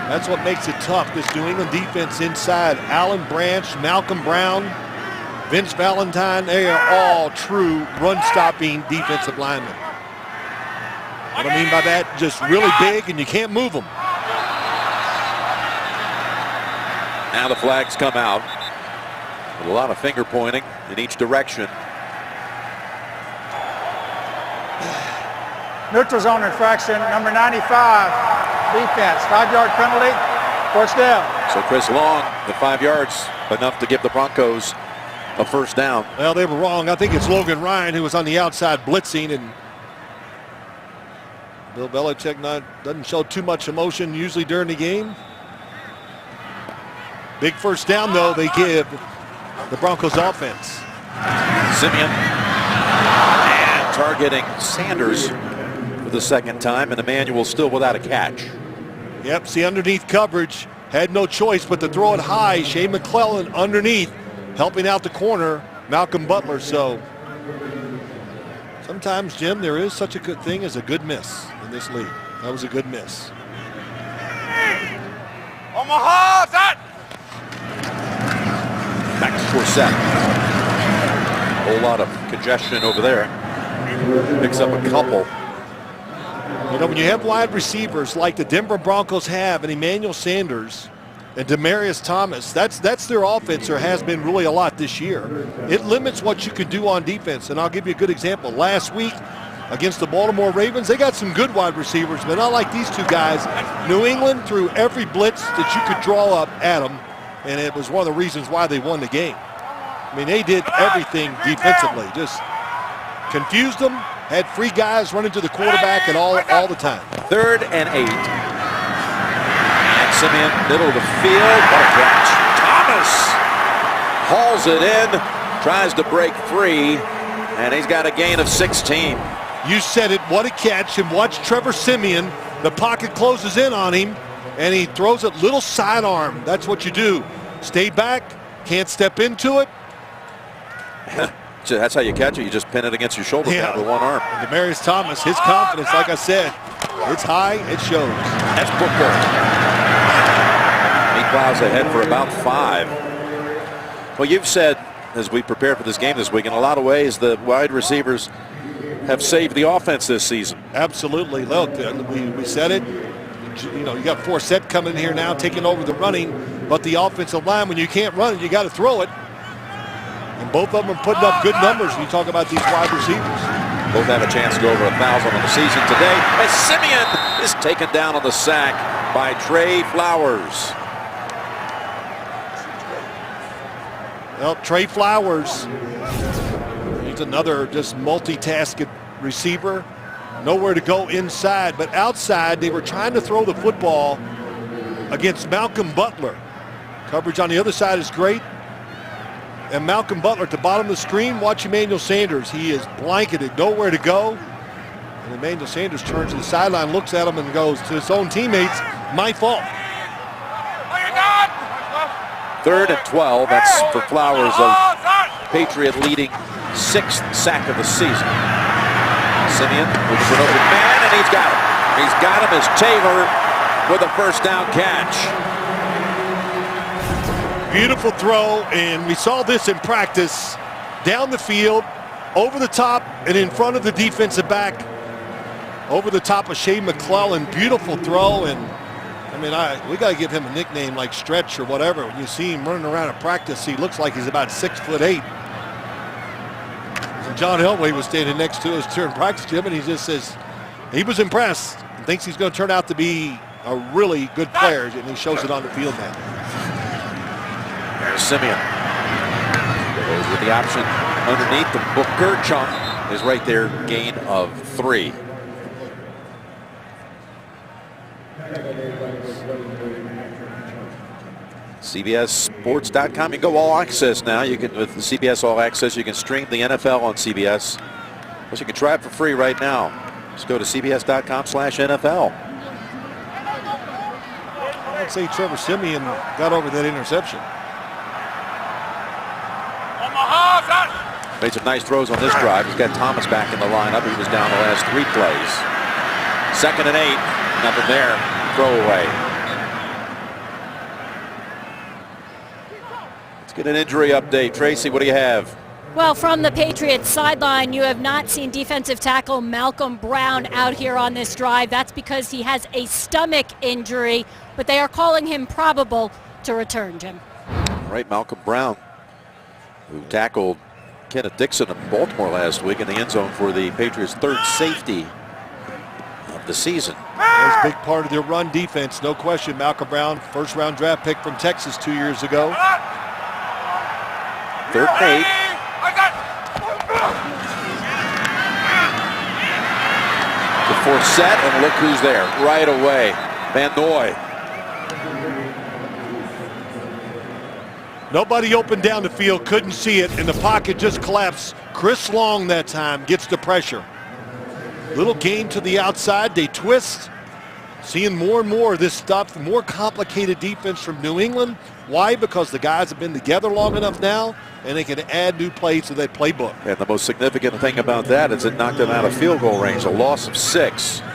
That's what makes it tough, this New England defense inside. Allen Branch, Malcolm Brown, Vince Valentine, they are all true run-stopping defensive linemen. What I mean by that, just really big and you can't move them. Now the flags come out with a lot of finger pointing in each direction. Neutral zone infraction, number 95, defense, 5-yard penalty, first down. So Chris Long, the 5 yards, enough to give the Broncos a first down. Well, they were wrong. I think it's Logan Ryan who was on the outside blitzing, and Bill Belichick doesn't show too much emotion usually during the game. Big first down, though, they give the Broncos offense. Simeon and targeting Sanders for the second time, and Emmanuel still without a catch. Yep, see underneath coverage. Had no choice but to throw it high. Shea McClellan underneath, helping out the corner, Malcolm Butler. So sometimes, Jim, there is such a good thing as a good miss in this league. That was a good miss. Omaha, that! Back to Forsett. Whole lot of congestion over there. Picks up a couple. You know, when you have wide receivers like the Denver Broncos have, and Emmanuel Sanders and Demaryius Thomas, that's their offense. There has been really a lot this year. It limits what you can do on defense, and I'll give you a good example. Last week against the Baltimore Ravens, they got some good wide receivers, but not like these two guys. New England threw every blitz that you could draw up at them, and it was one of the reasons why they won the game. I mean, they did everything defensively, just confused them, had free guys running to the quarterback and all the time. 3rd and 8. And Simeon, middle of the field. What a catch. Thomas hauls it in, tries to break free, and he's got a gain of 16. You said it, what a catch, and watch Trevor Simeon. The pocket closes in on him, and he throws it little sidearm. That's what you do. Stay back, can't step into it. So that's how you catch it. You just pin it against your shoulder pad with one arm. And Demaryius Thomas, his confidence, like I said, it's high, it shows. That's Booker. He plows ahead for about 5. Well, you've said, as we prepare for this game this week, in a lot of ways, the wide receivers have saved the offense this season. Absolutely. Look, we said it. You know, you got Forsett coming in here now, taking over the running, but the offensive line, when you can't run it, you got to throw it. And both of them are putting up good numbers when you talk about these wide receivers. Both have a chance to go over 1,000 on the season today. As Simeon is taken down on the sack by Trey Flowers. Well, Trey Flowers, he's another just multitasking receiver. Nowhere to go inside, but outside they were trying to throw the football against Malcolm Butler. Coverage on the other side is great. And Malcolm Butler at the bottom of the screen, watch Emmanuel Sanders. He is blanketed, nowhere to go. And Emmanuel Sanders turns to the sideline, looks at him and goes to his own teammates, my fault. 3rd and 12, that's for Flowers, of Patriot leading 6th sack of the season. Simeon looks for an open man, and he's got him. He's got him as Taylor with a first down catch. Beautiful throw, and we saw this in practice. Down the field, over the top, and in front of the defensive back. Over the top of Shea McClellan. Beautiful throw, and I mean, we got to give him a nickname like Stretch or whatever. When you see him running around at practice, he looks like he's about 6'8". And John Elway was standing next to us during practice, Jim, and he just says he was impressed and thinks he's going to turn out to be a really good player, and he shows it on the field now. There's Simeon. Goes with the option underneath. The Booker chunk is right there. Gain of 3. CBSSports.com. You can go all access now. You can, with the CBS All Access, you can stream the NFL on CBS. Plus, you can try it for free right now. Just go to CBS.com/NFL. I'd say Trevor Simeon got over that interception. Made some nice throws on this drive. He's got Thomas back in the lineup. He was down the last 3 plays. 2nd and 8. Nothing there. Throw away. Let's get an injury update. Tracy, what do you have? Well, from the Patriots sideline, you have not seen defensive tackle Malcolm Brown out here on this drive. That's because he has a stomach injury, but they are calling him probable to return, Jim. All right, Malcolm Brown, who tackled Kenneth Dixon of Baltimore last week in the end zone for the Patriots' 3rd safety of the season. That's a big part of their run defense, no question. Malcolm Brown, 1st-round draft pick from Texas 2 years ago. 3rd and 8. The 4th set, and look who's there right away. Van Noy. Nobody open down the field, couldn't see it, and the pocket just collapsed. Chris Long that time gets the pressure. Little game to the outside, they twist. Seeing more and more of this stuff, more complicated defense from New England. Why? Because the guys have been together long enough now, and they can add new plays to that playbook. And the most significant thing about that is it knocked them out of field goal range, a loss of 6. They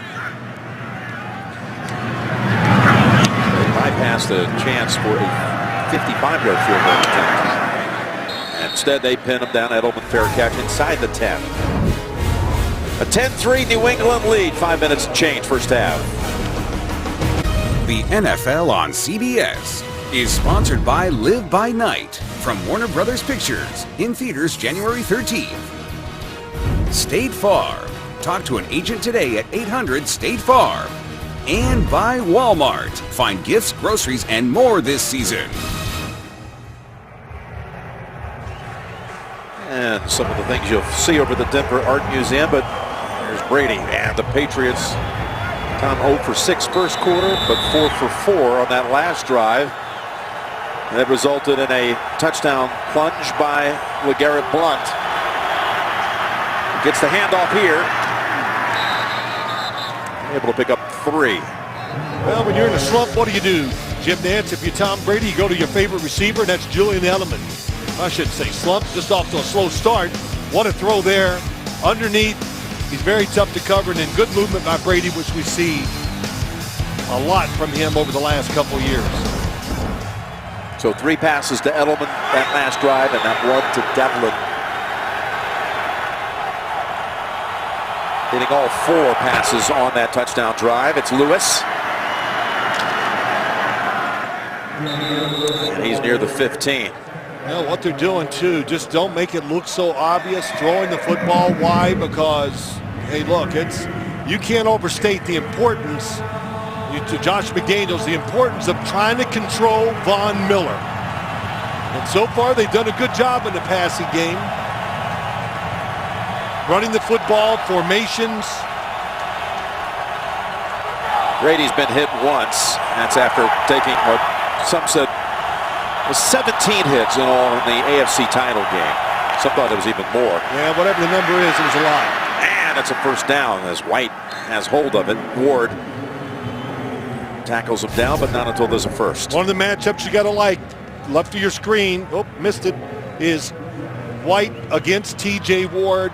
bypassed the chance for a 55-yard field goal attempt. Instead, they pin them down. Edelman fair catch inside the 10. A 10-3 New England lead. 5 minutes and change first half. The NFL on CBS is sponsored by Live by Night from Warner Brothers Pictures, in theaters January 13th. State Farm. Talk to an agent today at 800-STATE-FARM. And by Walmart. Find gifts, groceries, and more this season. And some of the things you'll see over the Denver Art Museum, but here's Brady and the Patriots. Tom 0 for 6 first quarter, but 4 for 4 on that last drive. And that resulted in a touchdown plunge by LeGarrette Blount. Gets the handoff here. Able to pick up 3. Well, when you're in a slump, what do? Jim Nantz, if you're Tom Brady, you go to your favorite receiver, and that's Julian Edelman. I shouldn't say slump, just off to a slow start. What a throw there. Underneath, he's very tough to cover, and then good movement by Brady, which we see a lot from him over the last couple years. So 3 passes to Edelman that last drive, and that one to Devlin. Hitting all 4 passes on that touchdown drive. It's Lewis. And he's near the 15. Well, what they're doing, too, just don't make it look so obvious, throwing the football. Why? Because, hey, look, you can't overstate the importance, to Josh McDaniels, the importance of trying to control Von Miller. And so far, they've done a good job in the passing game. Running the football, formations. Brady's been hit once. That's after taking what some said was 17 hits in all in the AFC title game. Some thought it was even more. Yeah, whatever the number is, it was a lot. And it's a first down as White has hold of it. Ward tackles him down, but not until there's a first. One of the matchups you got to like, left of your screen, oh, missed it, is White against TJ Ward.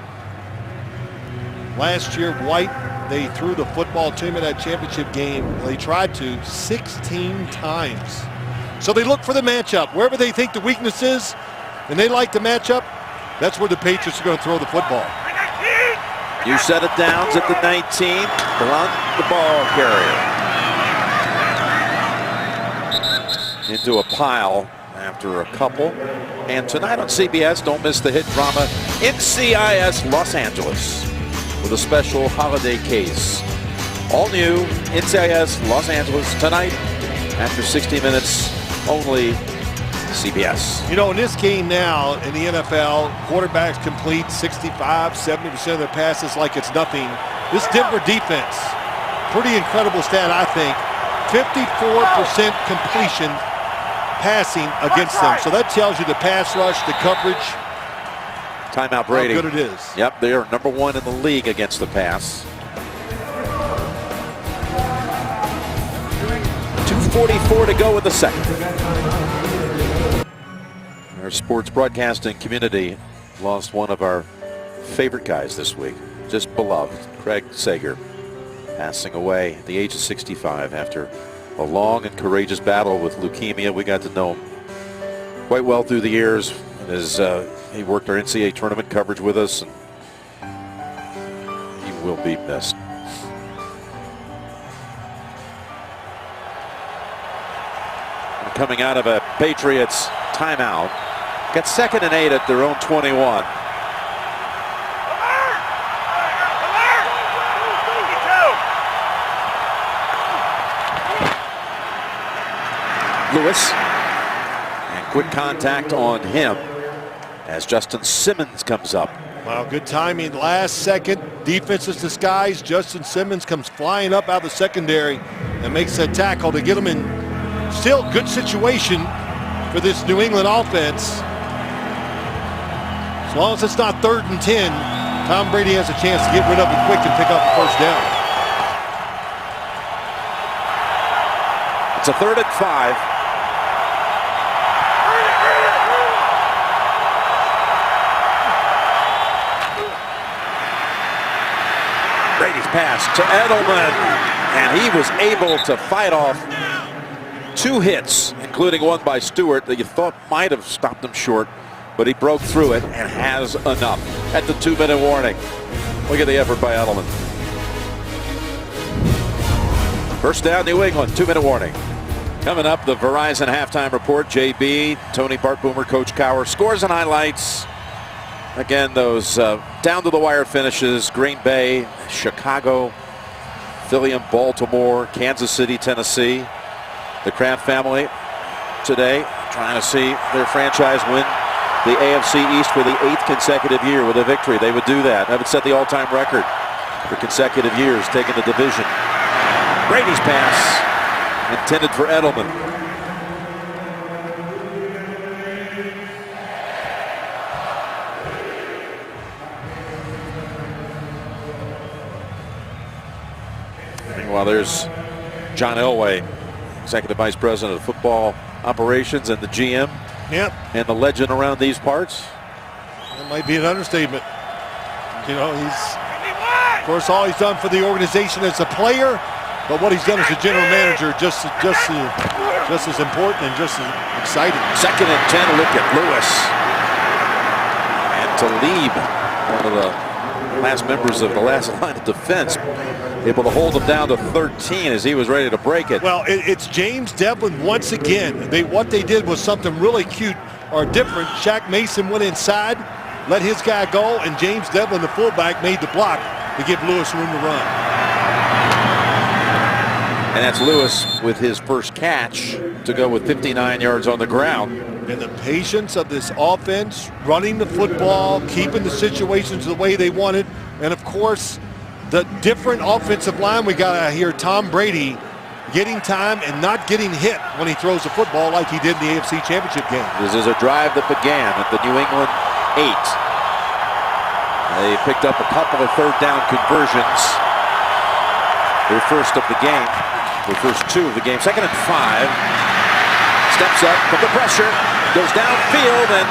Last year, White, they threw the football to him in that championship game. They tried to 16 times. So they look for the matchup. Wherever they think the weakness is, and they like the matchup, that's where the Patriots are going to throw the football. You set it downs at the 19. Blount, the ball carrier. Into a pile after a couple. And tonight on CBS, don't miss the hit drama NCIS Los Angeles with a special holiday case. All new NCIS Los Angeles tonight after 60 minutes only. CBS. You know, in this game now in the NFL, quarterbacks complete 65, 70% of their passes like it's nothing. This Denver defense, pretty incredible stat, I think. 54% completion passing against them. So that tells you the pass rush, the coverage. Timeout Brady. How good it is. Yep, they are number 1 in the league against the pass. 2:44 to go in the second. Our sports broadcasting community lost one of our favorite guys this week. Just beloved. Craig Sager passing away at the age of 65 after a long and courageous battle with leukemia. We got to know him quite well through the years as he worked our NCAA tournament coverage with us, and he will be missed. And coming out of a Patriots timeout, got 2nd and 8 at their own 21. Lewis, and quick contact on him. as Justin Simmons comes up. Wow, good timing. Last second, defense is disguised. Justin Simmons comes flying up out of the secondary and makes that tackle to get him in still good situation for this New England offense. As long as it's not 3rd and 10, Tom Brady has a chance to get rid of it quick and pick up the first down. It's a 3rd and 5. Brady's pass to Edelman, and he was able to fight off 2 hits, including one by Stewart that you thought might have stopped him short, but he broke through it and has enough at the 2-minute warning. Look at the effort by Edelman. First down, New England, 2-minute warning. Coming up, the Verizon halftime report. JB, Tony Bart Boomer, Coach Cowher, scores and highlights. Again, those down-to-the-wire finishes, Green Bay, Chicago, Philly and Baltimore, Kansas City, Tennessee. The Kraft family today trying to see their franchise win the AFC East for the 8th consecutive year with a victory. They would do that. That would set the all-time record for consecutive years taking the division. Brady's pass intended for Edelman. Meanwhile, there's John Elway, Executive Vice President of Football Operations and the GM. Yep. And the legend around these parts. That might be an understatement. You know, he's, of course, all he's done for the organization as a player, but what he's done as a general manager just as important and just as exciting. 2nd and 10, look at Lewis. And Talib, one of the last members of the last line of defense, able to hold him down to 13 as he was ready to break it. Well, it's James Devlin once again. What they did was something really cute or different. Shaq Mason went inside, let his guy go, and James Devlin, the fullback, made the block to give Lewis room to run. And that's Lewis with his first catch to go with 59 yards on the ground. And the patience of this offense, running the football, keeping the situations the way they wanted, and of course, the different offensive line we got out here. Tom Brady getting time and not getting hit when he throws the football like he did in the AFC Championship game. This is a drive that began at the New England 8. They picked up a couple of 3rd down conversions. Their first of the game. Their first 2 of the game. 2nd and 5. Steps up, but the pressure goes downfield, and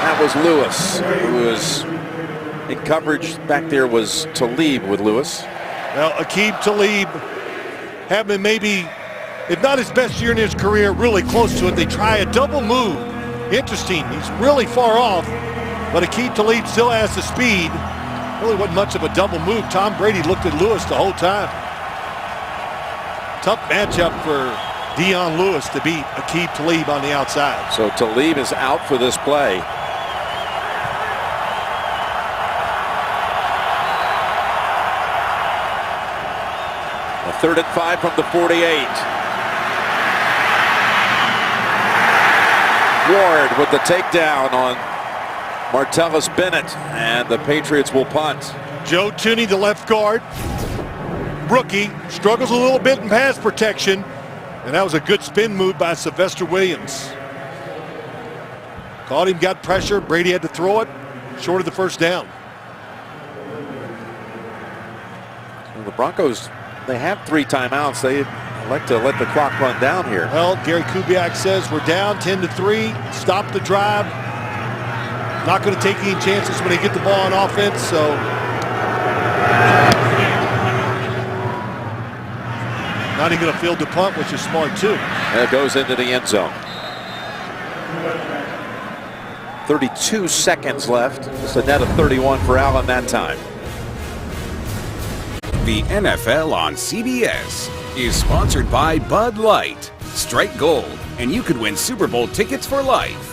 that was Lewis, who was in coverage. Back there was Talib with Lewis. Well, Aqib Talib having maybe, if not his best year in his career, really close to it. They try a double move. Interesting. He's really far off, but Aqib Talib still has the speed. Really wasn't much of a double move. Tom Brady looked at Lewis the whole time. Tough matchup for Dion Lewis to beat Aqib Talib on the outside. So Talib is out for this play. A 3rd and 5 from the 48. Ward with the takedown on Martellus Bennett, and the Patriots will punt. Joe Tooney, the left guard, rookie, struggles a little bit in pass protection, and that was a good spin move by Sylvester Williams. Caught him, got pressure. Brady had to throw it short of the first down. Well, the Broncos, they have 3 timeouts. They like to let the clock run down here. Well, Gary Kubiak says we're down 10-3. Stop the drive. Not going to take any chances when they get the ball on offense, so not even going to field the punt, which is smart too. That goes into the end zone. 32 seconds left. Just a net of 31 for Allen that time. The NFL on CBS is sponsored by Bud Light. Strike gold, and you could win Super Bowl tickets for life.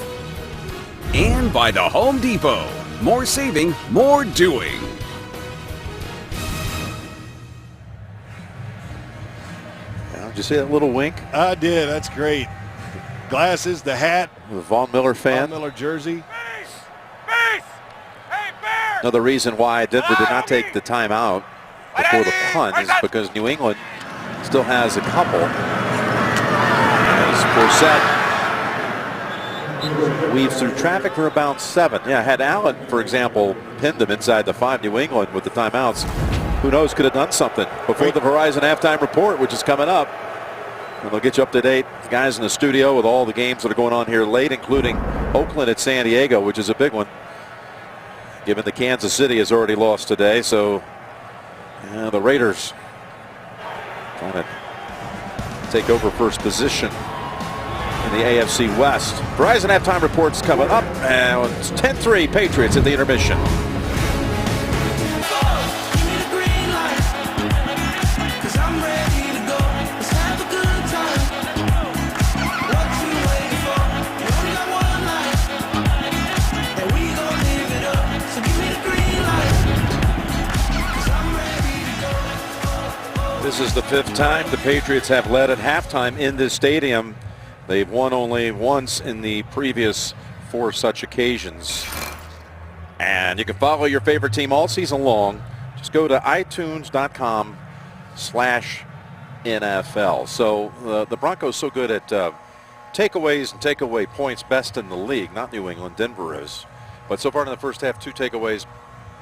And by the Home Depot. More saving, more doing. Did you see that little wink? I did. That's great. Glasses, the hat. The Von Miller fan. Von Miller jersey. Another reason why Denver did not take the timeout before the punt is because New England still has a couple. As Forsett weaves through traffic for about 7. Yeah, had Allen, for example, pinned him inside the 5, New England with the timeouts, who knows, could have done something before the Verizon halftime report, which is coming up. And they'll get you up to date, guys in the studio, with all the games that are going on here late, including Oakland at San Diego, which is a big one, given the Kansas City has already lost today. So the Raiders trying to take over first position in the AFC West. Verizon halftime reports coming up, and it's 10-3 Patriots at the intermission. This is the 5th time the Patriots have led at halftime in this stadium. They've won only once in the previous 4 such occasions. And you can follow your favorite team all season long. Just go to itunes.com/NFL. So the Broncos so good at takeaways and takeaway points, best in the league. Not New England, Denver is. But so far in the first half, 2 takeaways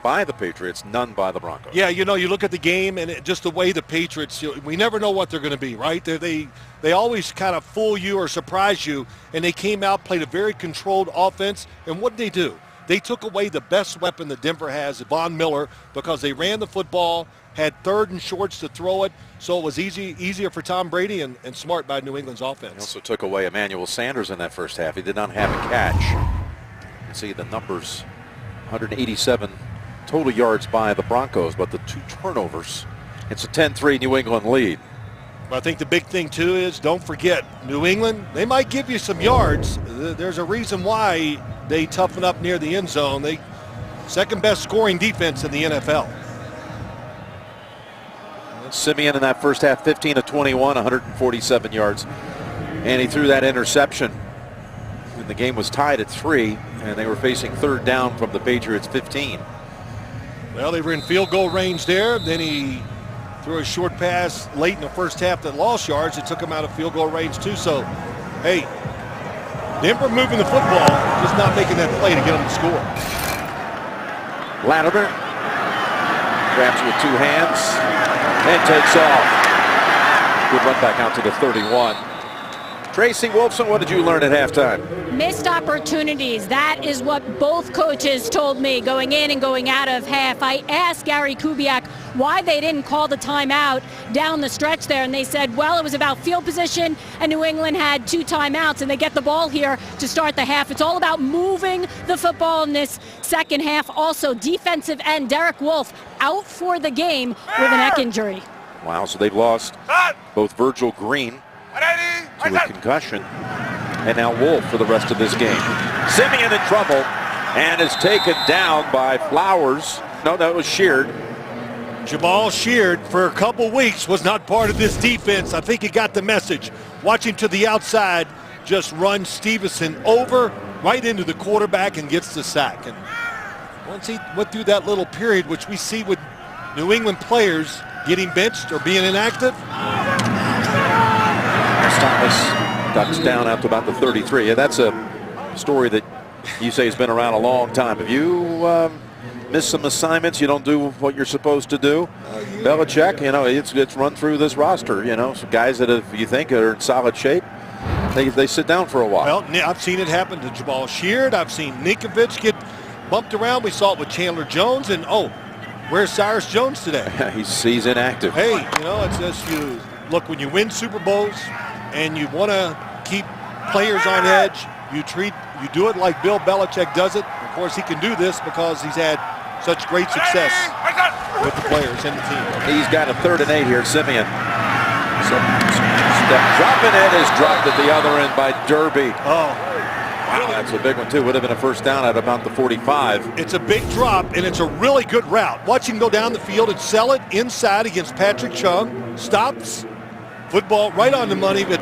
by the Patriots, none by the Broncos. Yeah, you know, you look at the game and just the way the Patriots, we never know what they're going to be, right? They always kind of fool you or surprise you, and they came out, played a very controlled offense, and what did they do? They took away the best weapon that Denver has, Von Miller, because they ran the football, had 3rd and shorts to throw it, so it was easier for Tom Brady and smart by New England's offense. They also took away Emmanuel Sanders in that first half. He did not have a catch. You can see the numbers, 187 total yards by the Broncos, but the 2 turnovers. It's a 10-3 New England lead. I think the big thing, too, is don't forget, New England, they might give you some yards. There's a reason why they toughen up near the end zone. They second best scoring defense in the NFL. Simeon in that first half, 15 of 21, 147 yards. And he threw that interception. And the game was tied at 3, and they were facing 3rd down from the Patriots' 15. Well, they were in field goal range there. Then he threw a short pass late in the first half that lost yards. It took him out of field goal range, too. So, hey, Denver moving the football, just not making that play to get them to score. Latimer grabs with 2 hands and takes off. Good run back out to the 31. Tracy Wolfson, what did you learn at halftime? Missed opportunities. That is what both coaches told me going in and going out of half. I asked Gary Kubiak why they didn't call the timeout down the stretch there, and they said, well, it was about field position, and New England had 2 timeouts, and they get the ball here to start the half. It's all about moving the football in this second half. Also, defensive end Derek Wolfe out for the game with a neck injury. Wow, so they've lost both Virgil Green to a concussion, and now Wolf for the rest of this game. Simeon in trouble and is taken down by Flowers. No, that was Sheard. Jamal Sheard, for a couple weeks, was not part of this defense. I think he got the message. Watching to the outside, just run Stevenson over right into the quarterback and gets the sack. And once he went through that little period, which we see with New England players getting benched or being inactive, Thomas ducks down out to about the 33. Yeah, that's a story that you say has been around a long time. Have you missed some assignments? You don't do what you're supposed to do? Belichick, you know, it's run through this roster. You know, some guys that you think are in solid shape, they sit down for a while. Well, I've seen it happen to Jamal Sheard. I've seen Ninkovich get bumped around. We saw it with Chandler Jones. And, oh, where's Cyrus Jones today? He's inactive. Hey, you know, it's just you look, when you win Super Bowls and you want to keep players on edge, you do it like Bill Belichick does it. Of course, he can do this because he's had such great success with the players and the team. He's got a 3rd and 8 here, Simeon. Dropping it is dropped at the other end by Derby. Oh, wow, that's a big one too. Would have been a first down at about the 45. It's a big drop, and it's a really good route. Watch him go down the field and sell it inside against Patrick Chung. Stops, football right on the money, but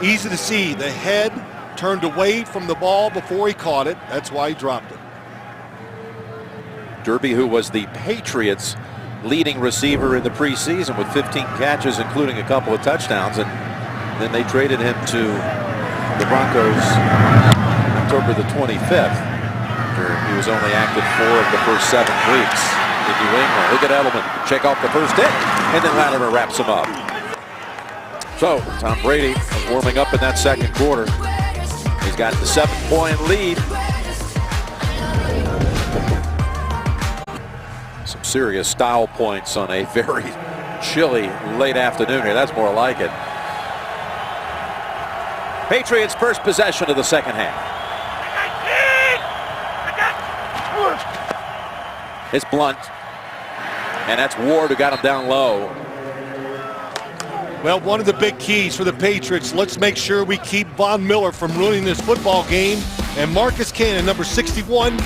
easy to see. The head turned away from the ball before he caught it. That's why he dropped it. Derby, who was the Patriots' leading receiver in the preseason with 15 catches, including a couple of touchdowns, and then they traded him to the Broncos October the 25th. He was only active 4 of the first 7 weeks in New England. Look at Edelman check off the first hit, and then Latimer wraps him up. So Tom Brady warming up in that second quarter. He's got the 7-point lead. Some serious style points on a very chilly late afternoon here. That's more like it. Patriots first possession of the second half. It's Blunt, and that's Ward who got him down low. Well, one of the big keys for the Patriots, let's make sure we keep Von Miller from ruining this football game. And Marcus Cannon, number 61,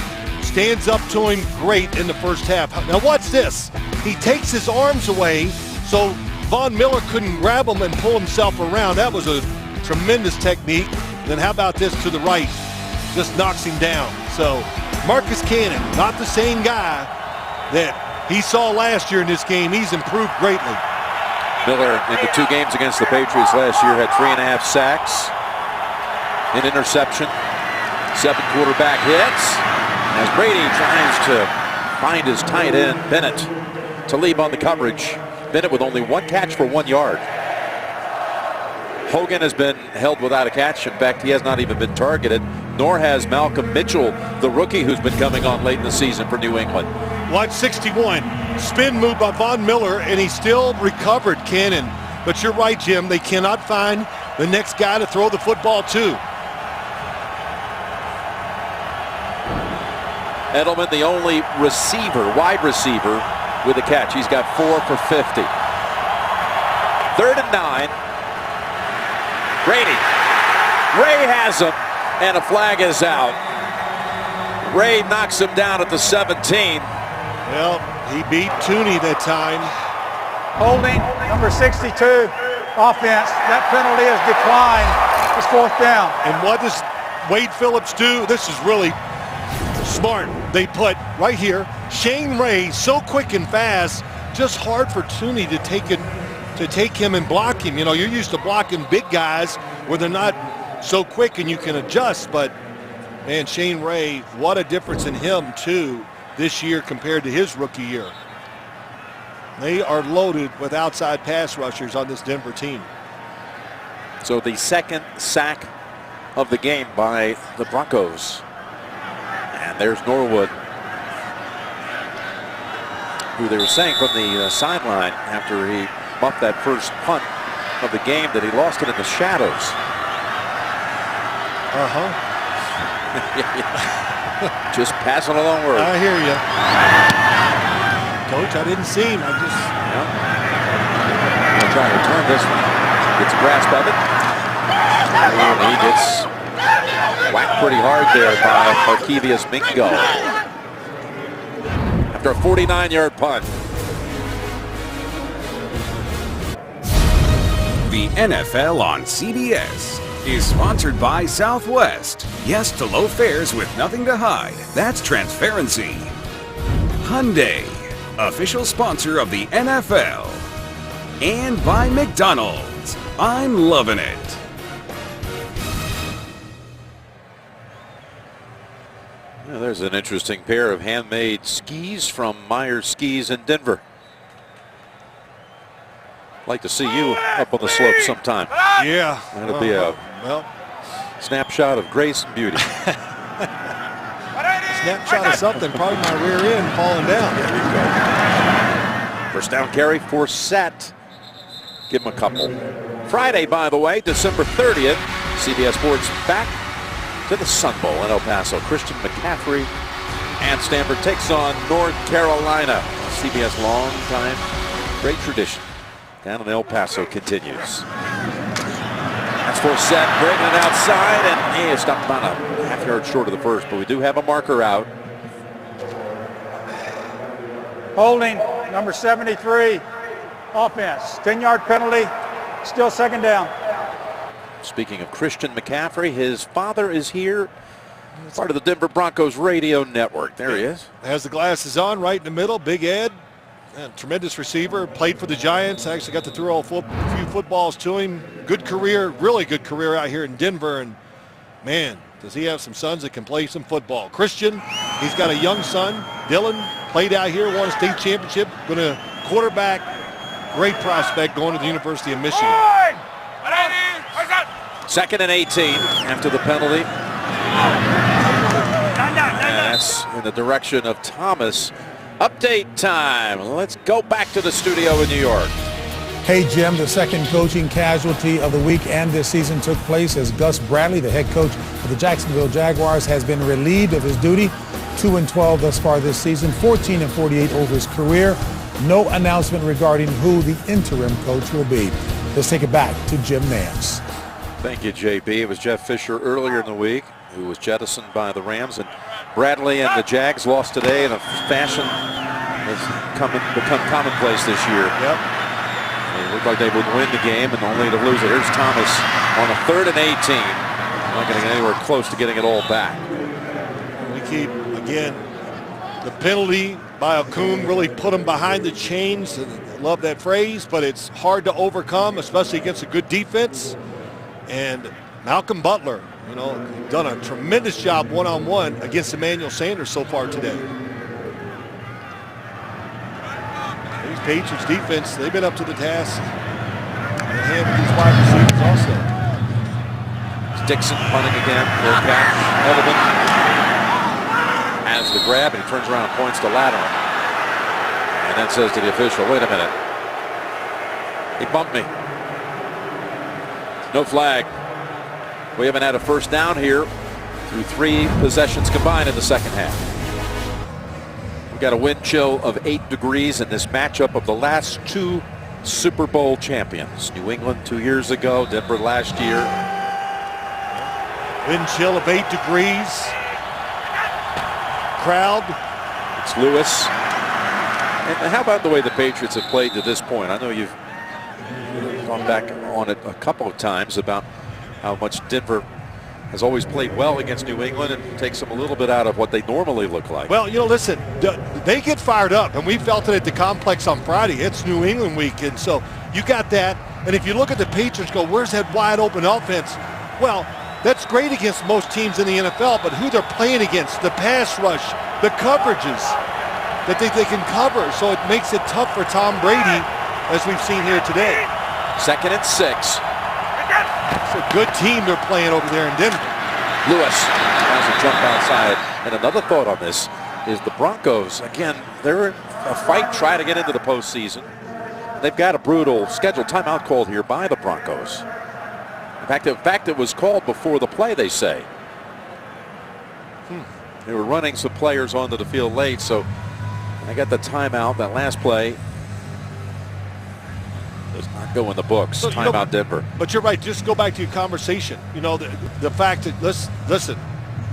stands up to him great in the first half. Now watch this. He takes his arms away so Von Miller couldn't grab him and pull himself around. That was a tremendous technique. Then how about this to the right? Just knocks him down. So Marcus Cannon, not the same guy that he saw last year in this game. He's improved greatly. Miller in the 2 games against the Patriots last year had 3.5 sacks, an interception, 7 quarterback hits. As Brady tries to find his tight end, Bennett, to leave on the coverage. Bennett with only 1 catch for 1 yard. Hogan has been held without a catch. In fact, he has not even been targeted, nor has Malcolm Mitchell, the rookie who's been coming on late in the season for New England. Watch 61. Spin move by Von Miller, and he still recovered Cannon. But you're right, Jim. They cannot find the next guy to throw the football to. Edelman, the only receiver, wide receiver, with a catch. He's got 4 for 50. 3rd and 9. Brady. Ray has him, and a flag is out. Ray knocks him down at the 17. Well, he beat Tooney that time. Holding, number 62, offense. That penalty is declined. It's 4th down. And what does Wade Phillips do? This is really smart. They put right here Shane Ray, so quick and fast, just hard for Tooney to take him and block him. You know, you're used to blocking big guys where they're not so quick and you can adjust. But man, Shane Ray, what a difference in him too this year compared to his rookie year. They are loaded with outside pass rushers on this Denver team. So the 2nd sack of the game by the Broncos. And there's Norwood, who they were saying from the sideline after he muffed that first punt of the game that he lost it in the shadows. Just passing along word. I hear you. Coach, I didn't see him. I'm trying to turn this one. Gets a grasp of it. And he gets whacked pretty hard there by Markevius Mingo. After a 49-yard punt. The NFL on CBS is sponsored by Southwest. Yes to low fares with nothing to hide. That's transparency. Hyundai, official sponsor of the NFL. And by McDonald's. I'm loving it. Well, there's an interesting pair of handmade skis from Myers Skis in Denver. Like to see you up on the slope sometime. Yeah. That'll be a snapshot of grace and beauty. Snapshot of something, probably my rear end falling down. There you go. First down carry for Set. Give him a couple. Friday, by the way, December 30th, CBS Sports back to the Sun Bowl in El Paso. Christian McCaffrey and Stanford takes on North Carolina. CBS long time, great tradition. Down in El Paso continues. That's for Set, bringing it outside, and he is stopped about a half-yard short of the first, but we do have a marker out. Holding, number 73, offense. 10-yard penalty, still 2nd down. Speaking of Christian McCaffrey, his father is here Part of the Denver Broncos radio network. There he is. Has the glasses on right in the middle. Big Ed. Tremendous receiver. Played for the Giants. Actually got to throw a few footballs to him. Good career. Really good career out here in Denver. And, man, does he have some sons that can play some football. Christian, he's got a young son. Dylan played out here, won a state championship. Going to quarterback. Great prospect going to the University of Michigan. 2nd and 18 after the penalty. And that's in the direction of Thomas. Update time. Let's go back to the studio in New York. Hey, Jim, the second coaching casualty of the week and this season took place as Gus Bradley, the head coach of the Jacksonville Jaguars, has been relieved of his duty. 2-12 thus far this season, 14-48 over his career. No announcement regarding who the interim coach will be. Let's take it back to Jim Nance. Thank you, JB. It was Jeff Fisher earlier in the week who was jettisoned by the Rams, and Bradley and the Jags lost today in a fashion that's become commonplace this year. Yep. It looked like they would win the game and only to lose it. Here's Thomas on a 3rd and 18. Not going to get anywhere close to getting it all back. We keep, again, the penalty by Okung really put him behind the chains. I love that phrase, but it's hard to overcome, especially against a good defense. And Malcolm Butler, you know, done a tremendous job one-on-one against Emmanuel Sanders so far today. These Patriots defense, they've been up to the task. And hand these wide receivers also. It's Dixon punting again. Good catch. Edelman has the grab and he turns around and points to Latimer. And then says to the official, wait a minute. He bumped me. No flag. We haven't had a first down here through 3 possessions combined in the second half. We've got a wind chill of 8 degrees in this matchup of the last 2 Super Bowl champions. New England 2 years ago, Denver last year. Wind chill of 8 degrees. Crowd. It's Lewis. And how about the way the Patriots have played to this point? I know you've gone back on it a couple of times about how much Denver has always played well against New England and takes them a little bit out of what they normally look like. Well, you know, listen, they get fired up, and we felt it at the complex on Friday. It's New England week, and so you got that. And if you look at the Patriots, go, where's that wide open offense? Well, that's great against most teams in the NFL, but who they're playing against, the pass rush, the coverages that they can cover. So it makes it tough for Tom Brady, as we've seen here today. 2nd and 6. It's a good team they're playing over there in Denver. Lewis has a jump outside. And another thought on this is the Broncos, again, they're in a fight trying to get into the postseason. They've got a brutal scheduled timeout called here by the Broncos. In fact, it was called before the play, they say. They were running some players onto the field late, so I got the timeout, that last play. Does not go in the books. So, Timeout, Denver. But you're right. Just go back to your conversation. You know, the fact that, listen,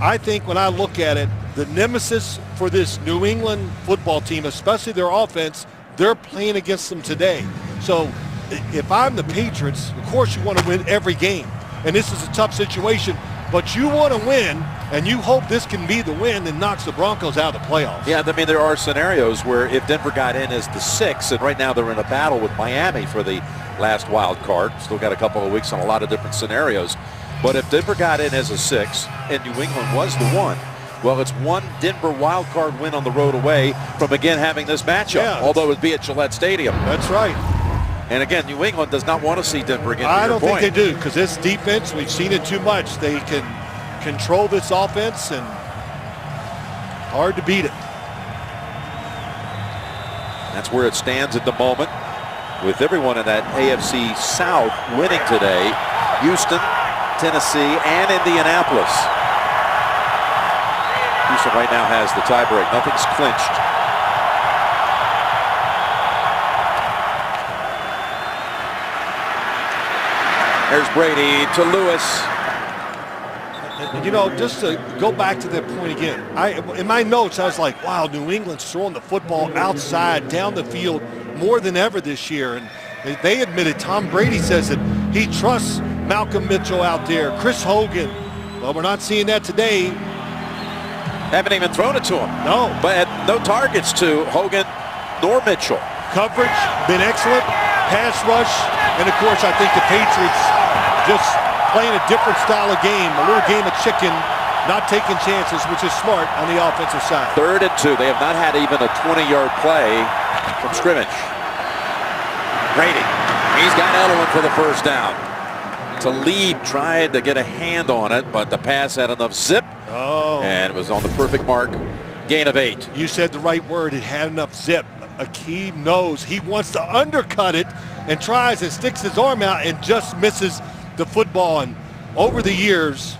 I think when I look at it, the nemesis for this New England football team, especially their offense, they're playing against them today. So if I'm the Patriots, of course you want to win every game. And this is a tough situation. But you want to win, and you hope this can be the win that knocks the Broncos out of the playoffs. Yeah, I mean, there are scenarios where if Denver got in as the 6, and right now they're in a battle with Miami for the last wild card. Still got a couple of weeks on a lot of different scenarios. But if Denver got in as a 6 and New England was the 1, well, it's one Denver wild card win on the road away from again having this matchup, although it'd be at Gillette Stadium. That's right. And again, New England does not want to see Denver again. I don't think they do, because this defense, we've seen it too much. They can control this offense, and hard to beat it. That's where it stands at the moment, with everyone in that AFC South winning today. Houston, Tennessee, and Indianapolis. Houston right now has the tiebreak. Nothing's clinched. There's Brady to Lewis. You know, just to go back to that point again, in my notes, I was like, wow, New England's throwing the football outside, down the field more than ever this year. And they admitted, Tom Brady says that he trusts Malcolm Mitchell out there, Chris Hogan. Well, we're not seeing that today. Haven't even thrown it to him. No. But had no targets to Hogan nor Mitchell. Coverage, been excellent. Pass rush. And, of course, I think the Patriots just playing a different style of game, a little game of chicken, not taking chances, which is smart on the offensive side. 3rd and 2. They have not had even a 20-yard play from scrimmage. Brady. He's got Edelman for the first down. Talib tried to get a hand on it, but the pass had enough zip. Oh. And it was on the perfect mark. Gain of 8. You said the right word. It had enough zip. Akeem knows he wants to undercut it and tries and sticks his arm out and just misses the football. And over the years,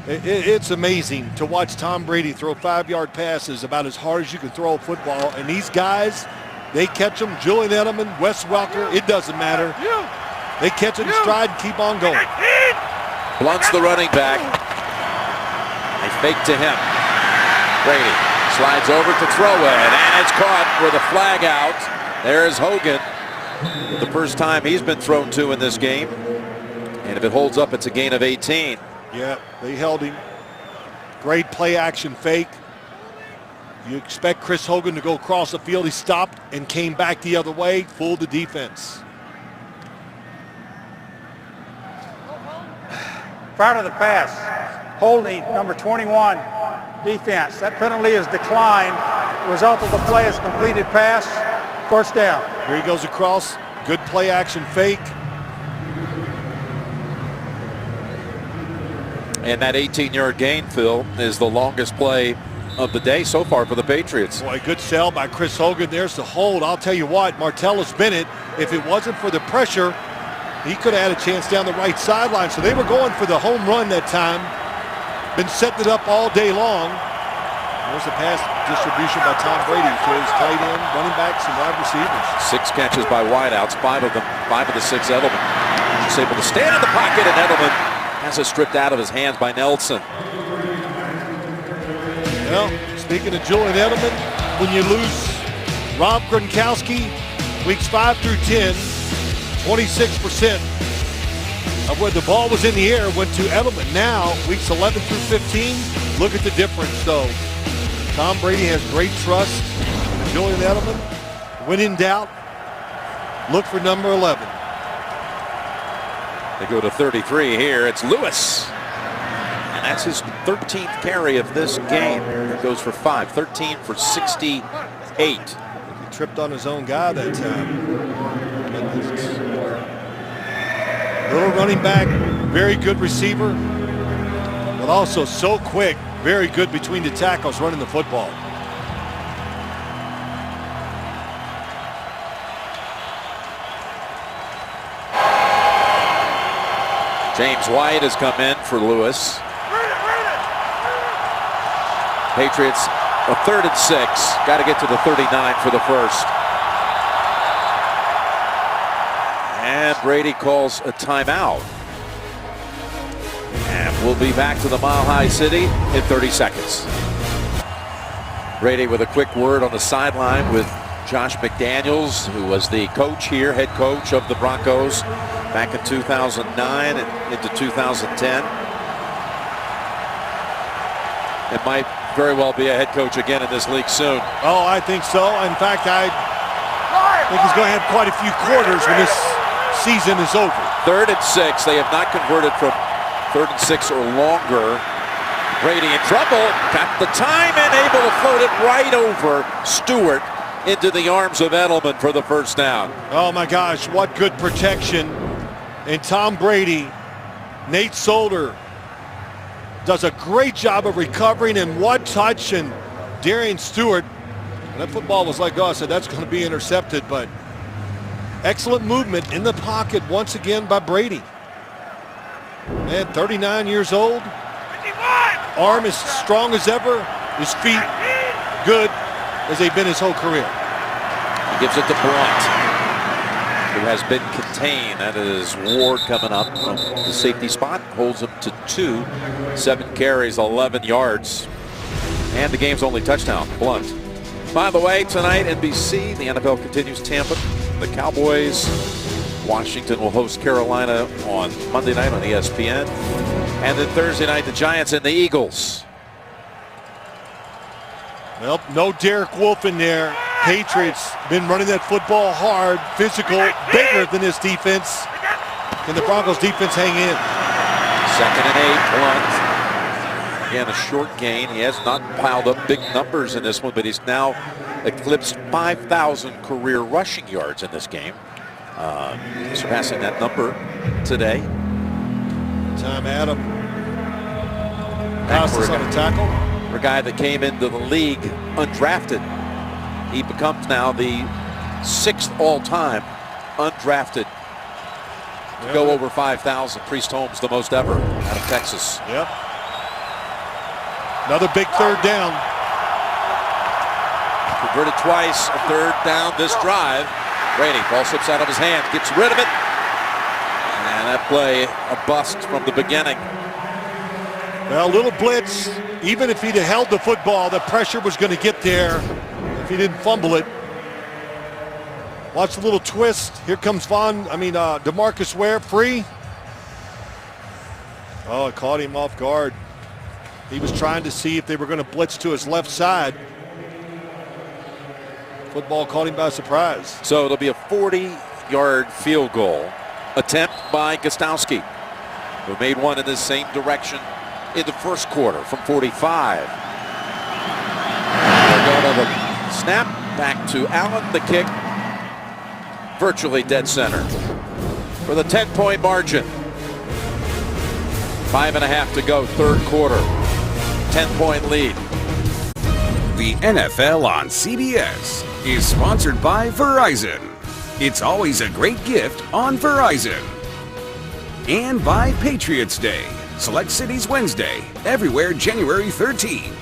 it's amazing to watch Tom Brady throw 5-yard passes about as hard as you can throw a football. And these guys, they catch them. Julian Edelman, Wes Welker, it doesn't matter. They catch it in stride and keep on going. Blunt's the running back. They fake to him. Brady slides over to throw it, and it's caught with a flag out. There's Hogan. The first time he's been thrown to in this game. And if it holds up, it's a gain of 18. Yeah, they held him. Great play action fake. You expect Chris Hogan to go across the field. He stopped and came back the other way, fooled the defense. Prior to the pass, holding number 21 defense. That penalty is declined. The result of the play is completed pass, first down. Here he goes across. Good play action fake. And that 18-yard gain, Phil, is the longest play of the day so far for the Patriots. Boy, good sell by Chris Hogan. There's the hold. I'll tell you what, Martellus Bennett, if it wasn't for the pressure, he could have had a chance down the right sideline. So they were going for the home run that time. Been setting it up all day long. There's the pass distribution by Tom Brady to his tight end, running backs, and wide receivers. 6 catches by wideouts, 5 of the 6 Edelman. Just able to stand in the pocket, and Edelman has it stripped out of his hands by Nelson. Well, speaking of Julian Edelman, when you lose Rob Gronkowski, weeks 5 through 10, 26% of where the ball was in the air went to Edelman. Now, weeks 11 through 15, look at the difference, though. Tom Brady has great trust in Julian Edelman. When in doubt, look for number 11. They go to 33 here. It's Lewis. And that's his 13th carry of this game. It goes for 5. 13 for 68. He tripped on his own guy that time. Little running back, very good receiver, but also so quick, very good between the tackles running the football. James White has come in for Lewis. Patriots a 3rd and 6. Got to get to the 39 for the first. And Brady calls a timeout. And we'll be back to the Mile High City in 30 seconds. Brady with a quick word on the sideline with Josh McDaniels, who was the coach here, head coach of the Broncos back in 2009 and into 2010. It might very well be a head coach again in this league soon. Oh, I think so. In fact, I think he's going to have quite a few quarters when this season is over. 3rd and 6. They have not converted from 3rd and 6 or longer. Brady in trouble. Got the time and able to float it right over Stewart into the arms of Edelman for the first down. Oh my gosh, what good protection. And Tom Brady, Nate Solder does a great job of recovering, and one touch, and Darian Stewart, that football was like, oh, I said that's going to be intercepted, but excellent movement in the pocket once again by Brady. Man, 39 years old. Arm as strong as ever. His feet good as they've been his whole career. He gives it to Blunt, who has been contained. That is Ward coming up from the safety spot. Holds him to 2. 7 carries, 11 yards. And the game's only touchdown, Blunt. By the way, tonight, NBC, the NFL continues. Tampa, the Cowboys. Washington will host Carolina on Monday night on ESPN. And then Thursday night, the Giants and the Eagles. Well, no Derek Wolfe in there. Patriots been running that football hard, physical, bigger than this defense. Can the Broncos defense hang in? 2nd and 8, blunt. Again, a short gain. He has not piled up big numbers in this one, but he's now eclipsed 5,000 career rushing yards in this game. Surpassing that number today. Time Adam. Passes on a tackle. For a guy that came into the league undrafted, he becomes now the 6th all-time undrafted to go over 5,000. Priest Holmes, the most ever out of Texas. Yep. Another big 3rd down. Converted twice, a 3rd down this drive. Brady, ball slips out of his hand, gets rid of it. And that play, a bust from the beginning. Well, a little blitz. Even if he'd have held the football, the pressure was going to get there if he didn't fumble it. Watch the little twist. Here comes DeMarcus Ware free. Oh, it caught him off guard. He was trying to see if they were going to blitz to his left side. Football caught him by surprise. So it'll be a 40-yard field goal attempt by Gostowski, who made one in the same direction in the first quarter from 45. They're going to the snap, back to Allen, the kick, virtually dead center for the 10-point margin. 5.5 to go, 3rd quarter. 10-point lead. The NFL on CBS is sponsored by Verizon. It's always a great gift on Verizon. And by Patriots Day. Select cities Wednesday, everywhere January 13th.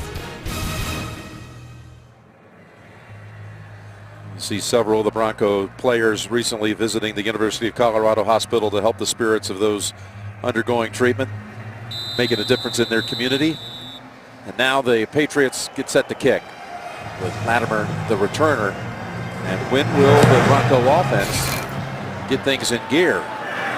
See several of the Bronco players recently visiting the University of Colorado Hospital to help the spirits of those undergoing treatment, making a difference in their community. And now the Patriots get set to kick with Latimer, the returner. And when will the Bronco offense get things in gear?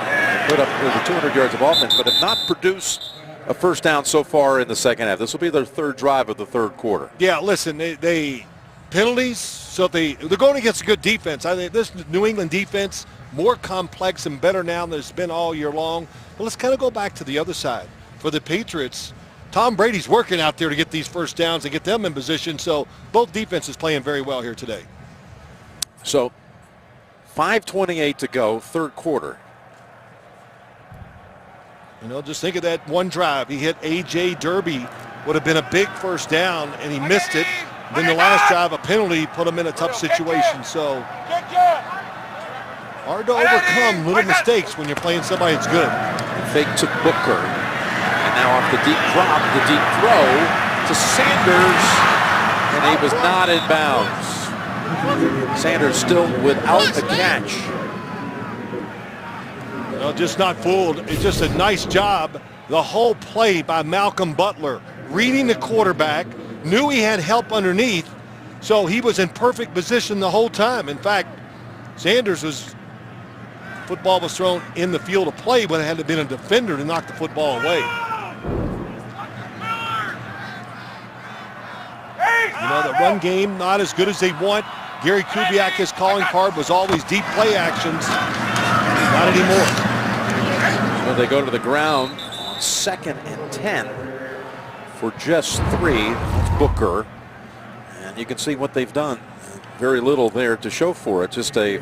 They put up over 200 yards of offense, but have not produced a 1st down so far in the 2nd half. This will be their 3rd drive of the 3rd quarter. Yeah, listen, they penalties, so they're going against a good defense. I think this New England defense, more complex and better now than it's been all year long. But let's kind of go back to the other side. For the Patriots, Tom Brady's working out there to get these 1st downs and get them in position, so both defenses playing very well here today. So 5:28 to go, 3rd quarter. You know, just think of that one drive. He hit A.J. Derby, would have been a big 1st down, and he missed it. Then the last drive, a penalty, put him in a tough situation. So hard to overcome little mistakes when you're playing somebody that's good. Fake to Booker. And now off the deep drop, the deep throw to Sanders. And he was not in bounds. Sanders still without the catch. No, just not fooled. It's just a nice job. The whole play by Malcolm Butler, reading the quarterback, knew he had help underneath, so he was in perfect position the whole time. In fact, football was thrown in the field of play, but it had to been a defender to knock the football away. You know, the run game not as good as they want. Gary Kubiak's calling card was always deep play actions. Not anymore. So they go to the ground on 2nd and 10 for just 3. That's Booker. And you can see what they've done. Very little there to show for it. Just a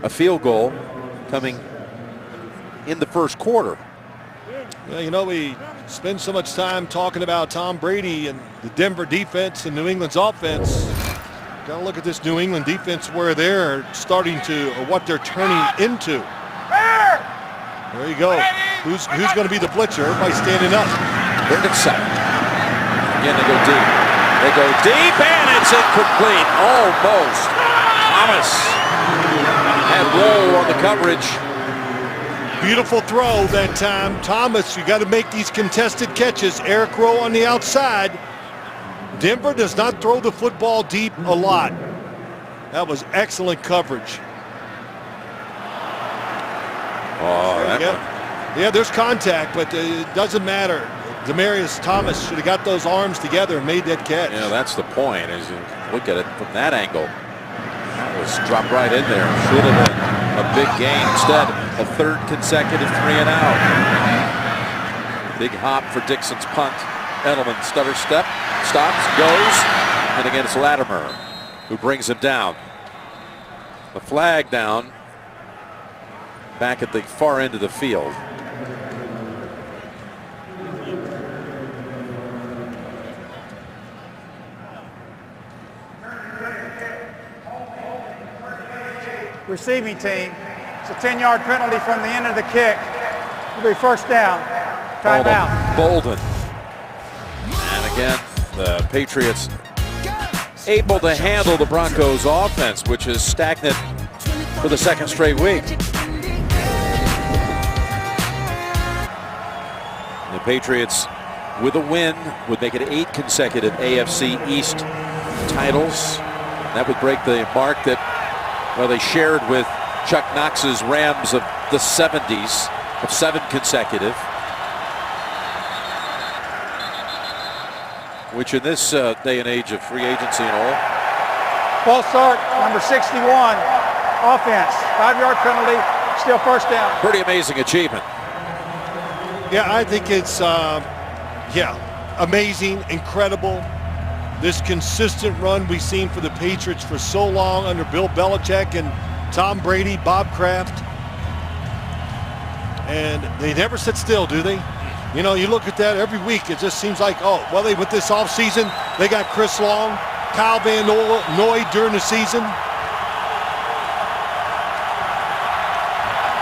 field goal coming in the 1st quarter. Well, you know, we spend so much time talking about Tom Brady and the Denver defense and New England's offense. Got to look at this New England defense where they're starting to, or what they're turning into. There you go. Who's going to be the blitzer? Everybody's standing up. 3rd and 7. Again, they go deep. They go deep, and it's incomplete. Almost. Thomas had Rowe on the coverage. Beautiful throw that time. Thomas, you got to make these contested catches. Eric Rowe on the outside. Denver does not throw the football deep a lot. That was excellent coverage. Oh, yeah, there's contact, but it doesn't matter. Demaryius Thomas should have got those arms together and made that catch. Yeah, that's the point as you look at it from that angle. That was dropped right in there. Should have been a big gain. Instead, a third consecutive 3 and out. Big hop for Dixon's punt. Edelman stutter step, stops, goes, and again it's Latimer who brings him down. The flag down back at the far end of the field. Receiving team. It's a 10-yard penalty from the end of the kick. It'll be first down. Timeout. Bolden. And again, the Patriots able to handle the Broncos offense, which is stagnant for the second straight week. The Patriots with a win would make it 8 consecutive AFC East titles. That would break the mark that, well, they shared with Chuck Knox's Rams of the 70s of 7 consecutive. Which in this day and age of free agency and all. False start, number 61, offense, 5-yard penalty, still first down. Pretty amazing achievement. Yeah, I think it's, amazing, incredible. This consistent run we've seen for the Patriots for so long under Bill Belichick and Tom Brady, Bob Kraft. And they never sit still, do they? You know, you look at that every week, it just seems like, oh, well, with this offseason, they got Chris Long, Kyle Van Noy during the season.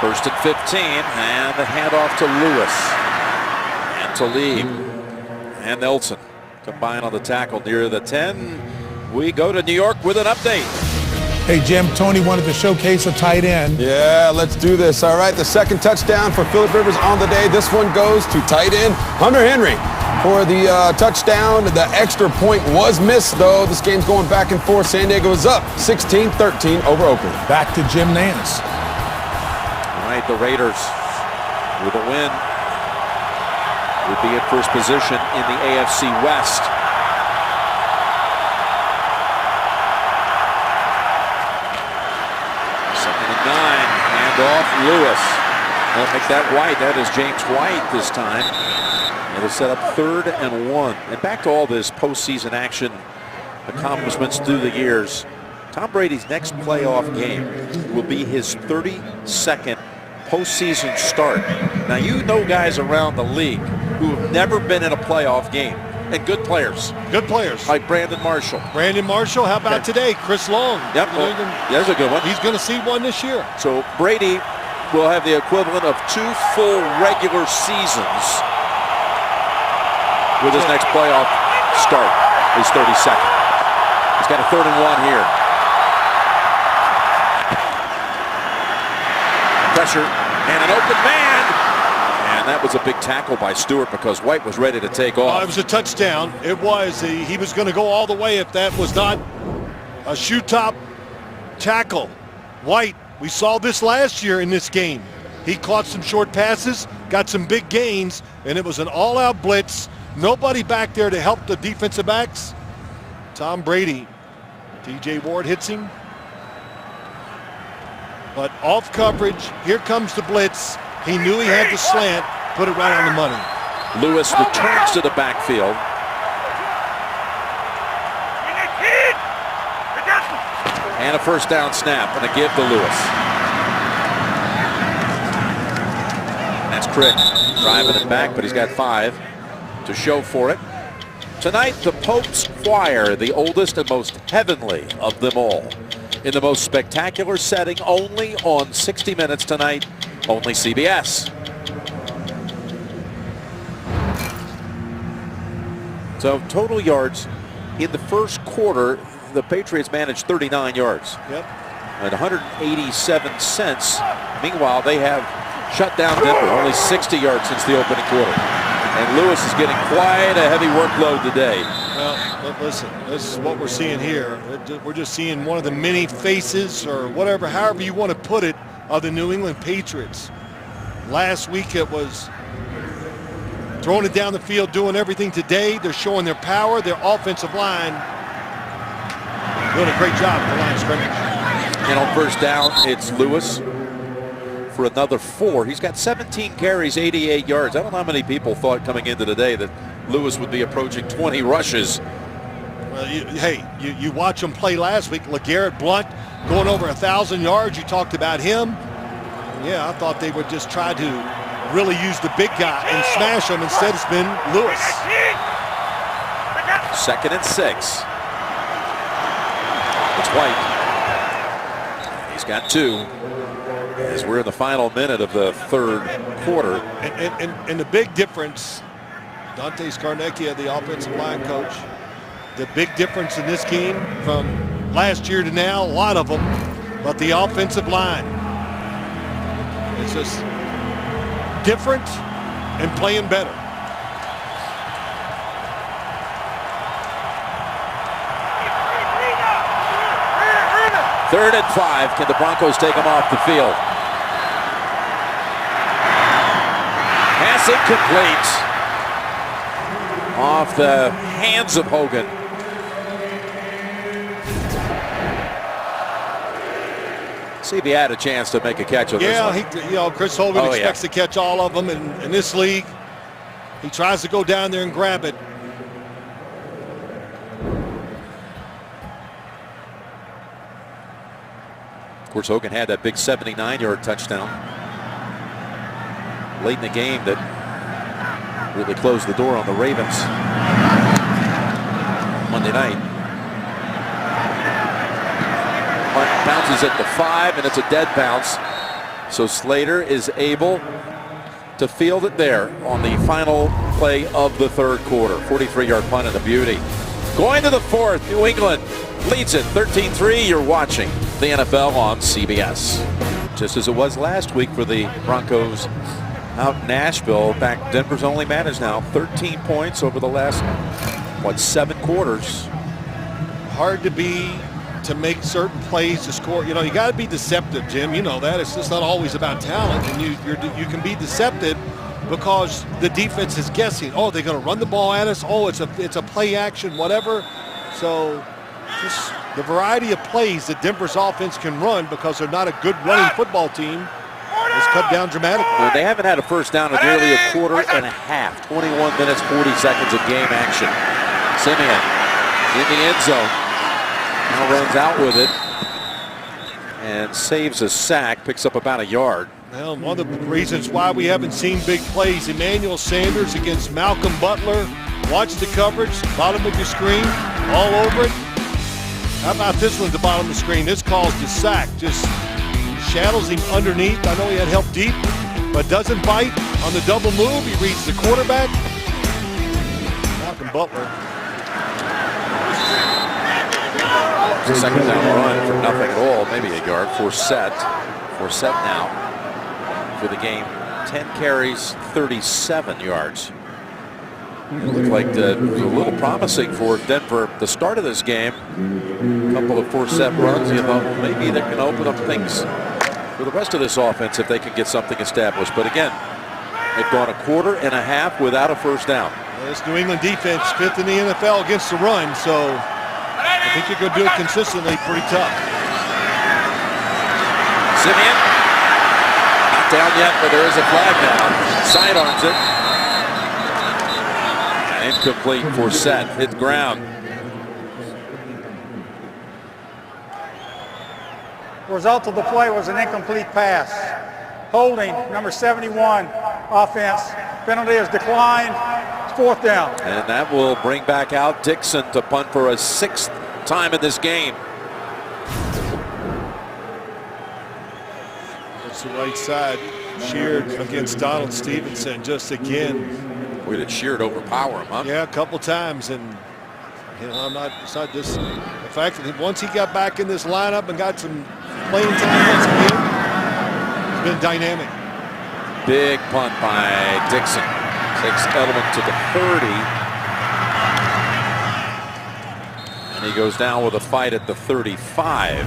First and 15, and the handoff to Lewis. And Talib and Nelson combine on the tackle near the 10. We go to New York with an update. Hey, Jim, Tony wanted to showcase a tight end. Yeah, let's do this. All right, the second touchdown for Phillip Rivers on the day. This one goes to tight end Hunter Henry for the touchdown. The extra point was missed, though. This game's going back and forth. San Diego is up 16-13 over Oakland. Back to Jim Nance. All right, the Raiders with a win would be in first position in the AFC West. Off Lewis. They'll make that White. That is James White this time. It'll set up 3rd and 1. And back to all this postseason action accomplishments through the years. Tom Brady's next playoff game will be his 32nd postseason start. Now, you know guys around the league who have never been in a playoff game. And good players. Good players. Like Brandon Marshall. Brandon Marshall, how about today? Chris Long. Yep, there's a good one. He's going to see one this year. So Brady will have the equivalent of 2 full regular seasons with his next playoff start, his 32nd. He's got a 3rd and 1 here. Pressure and an open man. And that was a big tackle by Stewart because White was ready to take off. It was a touchdown. It was. He was going to go all the way if that was not a shoe top tackle. White, we saw this last year in this game. He caught some short passes, got some big gains, and it was an all-out blitz. Nobody back there to help the defensive backs. Tom Brady. T.J. Ward hits him. But off coverage, here comes the blitz. He knew he had the slant, put it right on the money. Lewis returns to the backfield. And a first down snap and a give to Lewis. That's Crick driving it back, but he's got 5 to show for it. Tonight, the Pope's Choir, the oldest and most heavenly of them all. In the most spectacular setting, only on 60 Minutes tonight. Only CBS. So total yards in the first quarter, the Patriots managed 39 yards. Yep. At 187 cents. Meanwhile, they have shut down Denver. Only 60 yards since the opening quarter. And Lewis is getting quite a heavy workload today. Well, listen, this is what we're seeing here. We're just seeing one of the many faces or whatever, however you want to put it, of the New England Patriots. Last week it was throwing it down the field, doing everything. Today they're showing their power, their offensive line doing a great job at the line of scrimmage. And on first down, it's Lewis for another 4. He's got 17 carries, 88 yards. I don't know how many people thought coming into the day that Lewis would be approaching 20 rushes. Well, you watch him play last week. LeGarrette Blount going over 1,000 yards. You talked about him. Yeah, I thought they would just try to really use the big guy and smash him. Instead, it's been Lewis. 2nd and 6. It's White. He's got 2 as we're in the final minute of the 3rd quarter. And the big difference, Dante Scarnecchia, the offensive line coach, the big difference in this game from last year to now, a lot of them, but the offensive line. It's just different and playing better. Third and 5. Can the Broncos take him off the field? Pass incomplete. Off the hands of Hogan. See if he had a chance to make a catch on this one. Yeah, Chris Hogan expects to catch all of them in this league. He tries to go down there and grab it. Of course, Hogan had that big 79-yard touchdown late in the game that really closed the door on the Ravens Monday night. Hunt bounces at the 5, and it's a dead bounce. So Slater is able to field it there on the final play of the 3rd quarter. 43-yard punt and a beauty. Going to the 4th, New England leads it 13-3. You're watching the NFL on CBS. Just as it was last week for the Broncos out in Nashville. In fact, Denver's only managed now 13 points over the last, 7 quarters. Hard to make certain plays to score. You know, you got to be deceptive, Jim. You know that. It's just not always about talent. And you can be deceptive because the defense is guessing. Oh, they're going to run the ball at us. Oh, it's a play action, whatever. So just the variety of plays that Denver's offense can run because they're not a good running football team has cut down dramatically. Well, they haven't had a first down in nearly a quarter and a half. 21 minutes, 40 seconds of game action. Simeon in the end zone. Now runs out with it and saves a sack, picks up about a yard. Well, one of the reasons why we haven't seen big plays, Emmanuel Sanders against Malcolm Butler. Watch the coverage, bottom of your screen, all over it. How about this one at the bottom of the screen? This calls the sack. Just shadows him underneath. I know he had help deep, but doesn't bite on the double move. He reads the quarterback. Malcolm Butler. It's a 2nd down run for nothing at all, maybe a yard. Forsett now for the game. 10 carries, 37 yards. It looked like it was a little promising for Denver at the start of this game. A couple of Forsett runs. You thought, well, maybe they can open up things for the rest of this offense if they can get something established. But again, they've gone a quarter and a half without a first down. Well, this New England defense 5th in the NFL against the run, so I think you're going to do it consistently pretty tough. Simeon, not down yet, but there is a flag now. Sidearms it. Incomplete. Forsett hit the ground. The result of the play was an incomplete pass. Holding, number 71, offense. Penalty is declined. It's 4th down. And that will bring back out Dixon to punt for a 6th time in this game. It's the right side. Sheared against Donald Stevenson just again. We did Sheared overpower him, huh? Yeah, a couple times, and you know, it's not just the fact that once he got back in this lineup and got some playing time once again, it's been dynamic. Big punt by Dixon. Takes Edelman to the 30. And he goes down with a fight at the 35.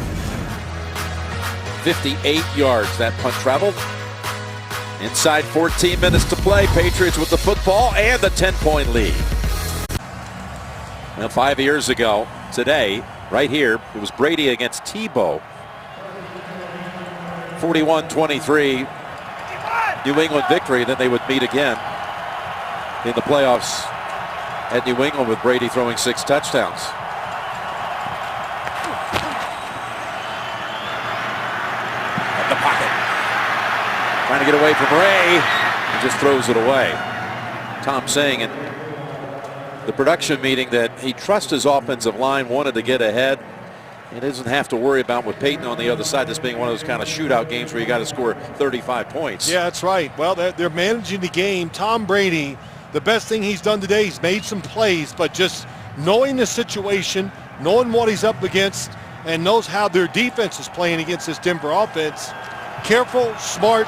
58 yards that punt traveled. Inside 14 minutes to play. Patriots with the football and the 10-point lead. Now, 5 years ago today, right here. It was Brady against Tebow. 41-23. New England victory. Then they would meet again in the playoffs at New England with Brady throwing 6 touchdowns. In the pocket. Trying to get away from Ray. He just throws it away. Tom saying in the production meeting that he trusts his offensive line, wanted to get ahead. He doesn't have to worry about with Peyton on the other side, this being one of those kind of shootout games where you got to score 35 points. Yeah, that's right. Well, they're managing the game. Tom Brady, the best thing he's done today, he's made some plays, but just knowing the situation, knowing what he's up against, and knows how their defense is playing against this Denver offense. Careful, smart,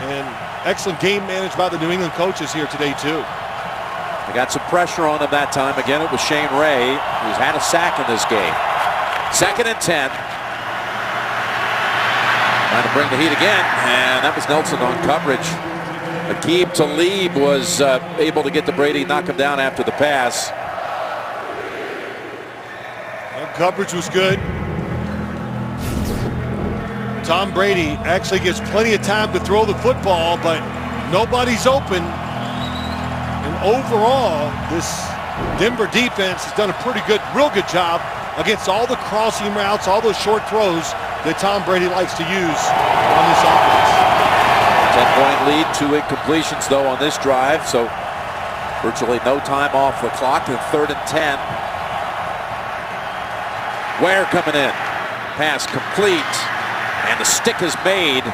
and excellent game managed by the New England coaches here today, too. They got some pressure on him that time. Again, it was Shane Ray, who's had a sack in this game. 2nd and 10. Trying to bring the heat again, and that was Nelson on coverage. Aqib Talib was able to get to Brady, knock him down after the pass. Well, coverage was good. Tom Brady actually gets plenty of time to throw the football, but nobody's open. And overall, this Denver defense has done a real good job against all the crossing routes, all those short throws that Tom Brady likes to use on this offense. 10-point lead, 2 incompletions though on this drive, so virtually no time off the clock. And 3rd and 10. Ware coming in, pass complete, and the stick is made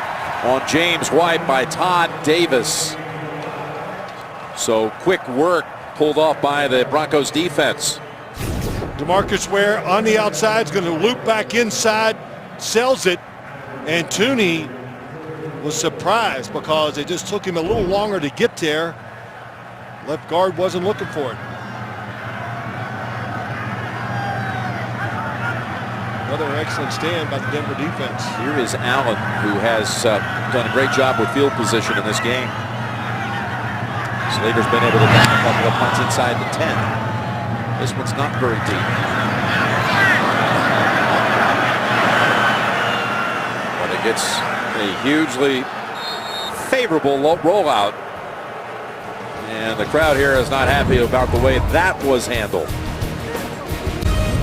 on James White by Todd Davis. So quick work pulled off by the Broncos defense. DeMarcus Ware on the outside is going to loop back inside, sells it, and Tooney was surprised because it just took him a little longer to get there. Left guard wasn't looking for it. Another excellent stand by the Denver defense. Here is Allen, who has done a great job with field position in this game. Slater's been able to down a couple of punts inside the 10. This one's not very deep. But it gets a hugely favorable rollout. And the crowd here is not happy about the way that was handled.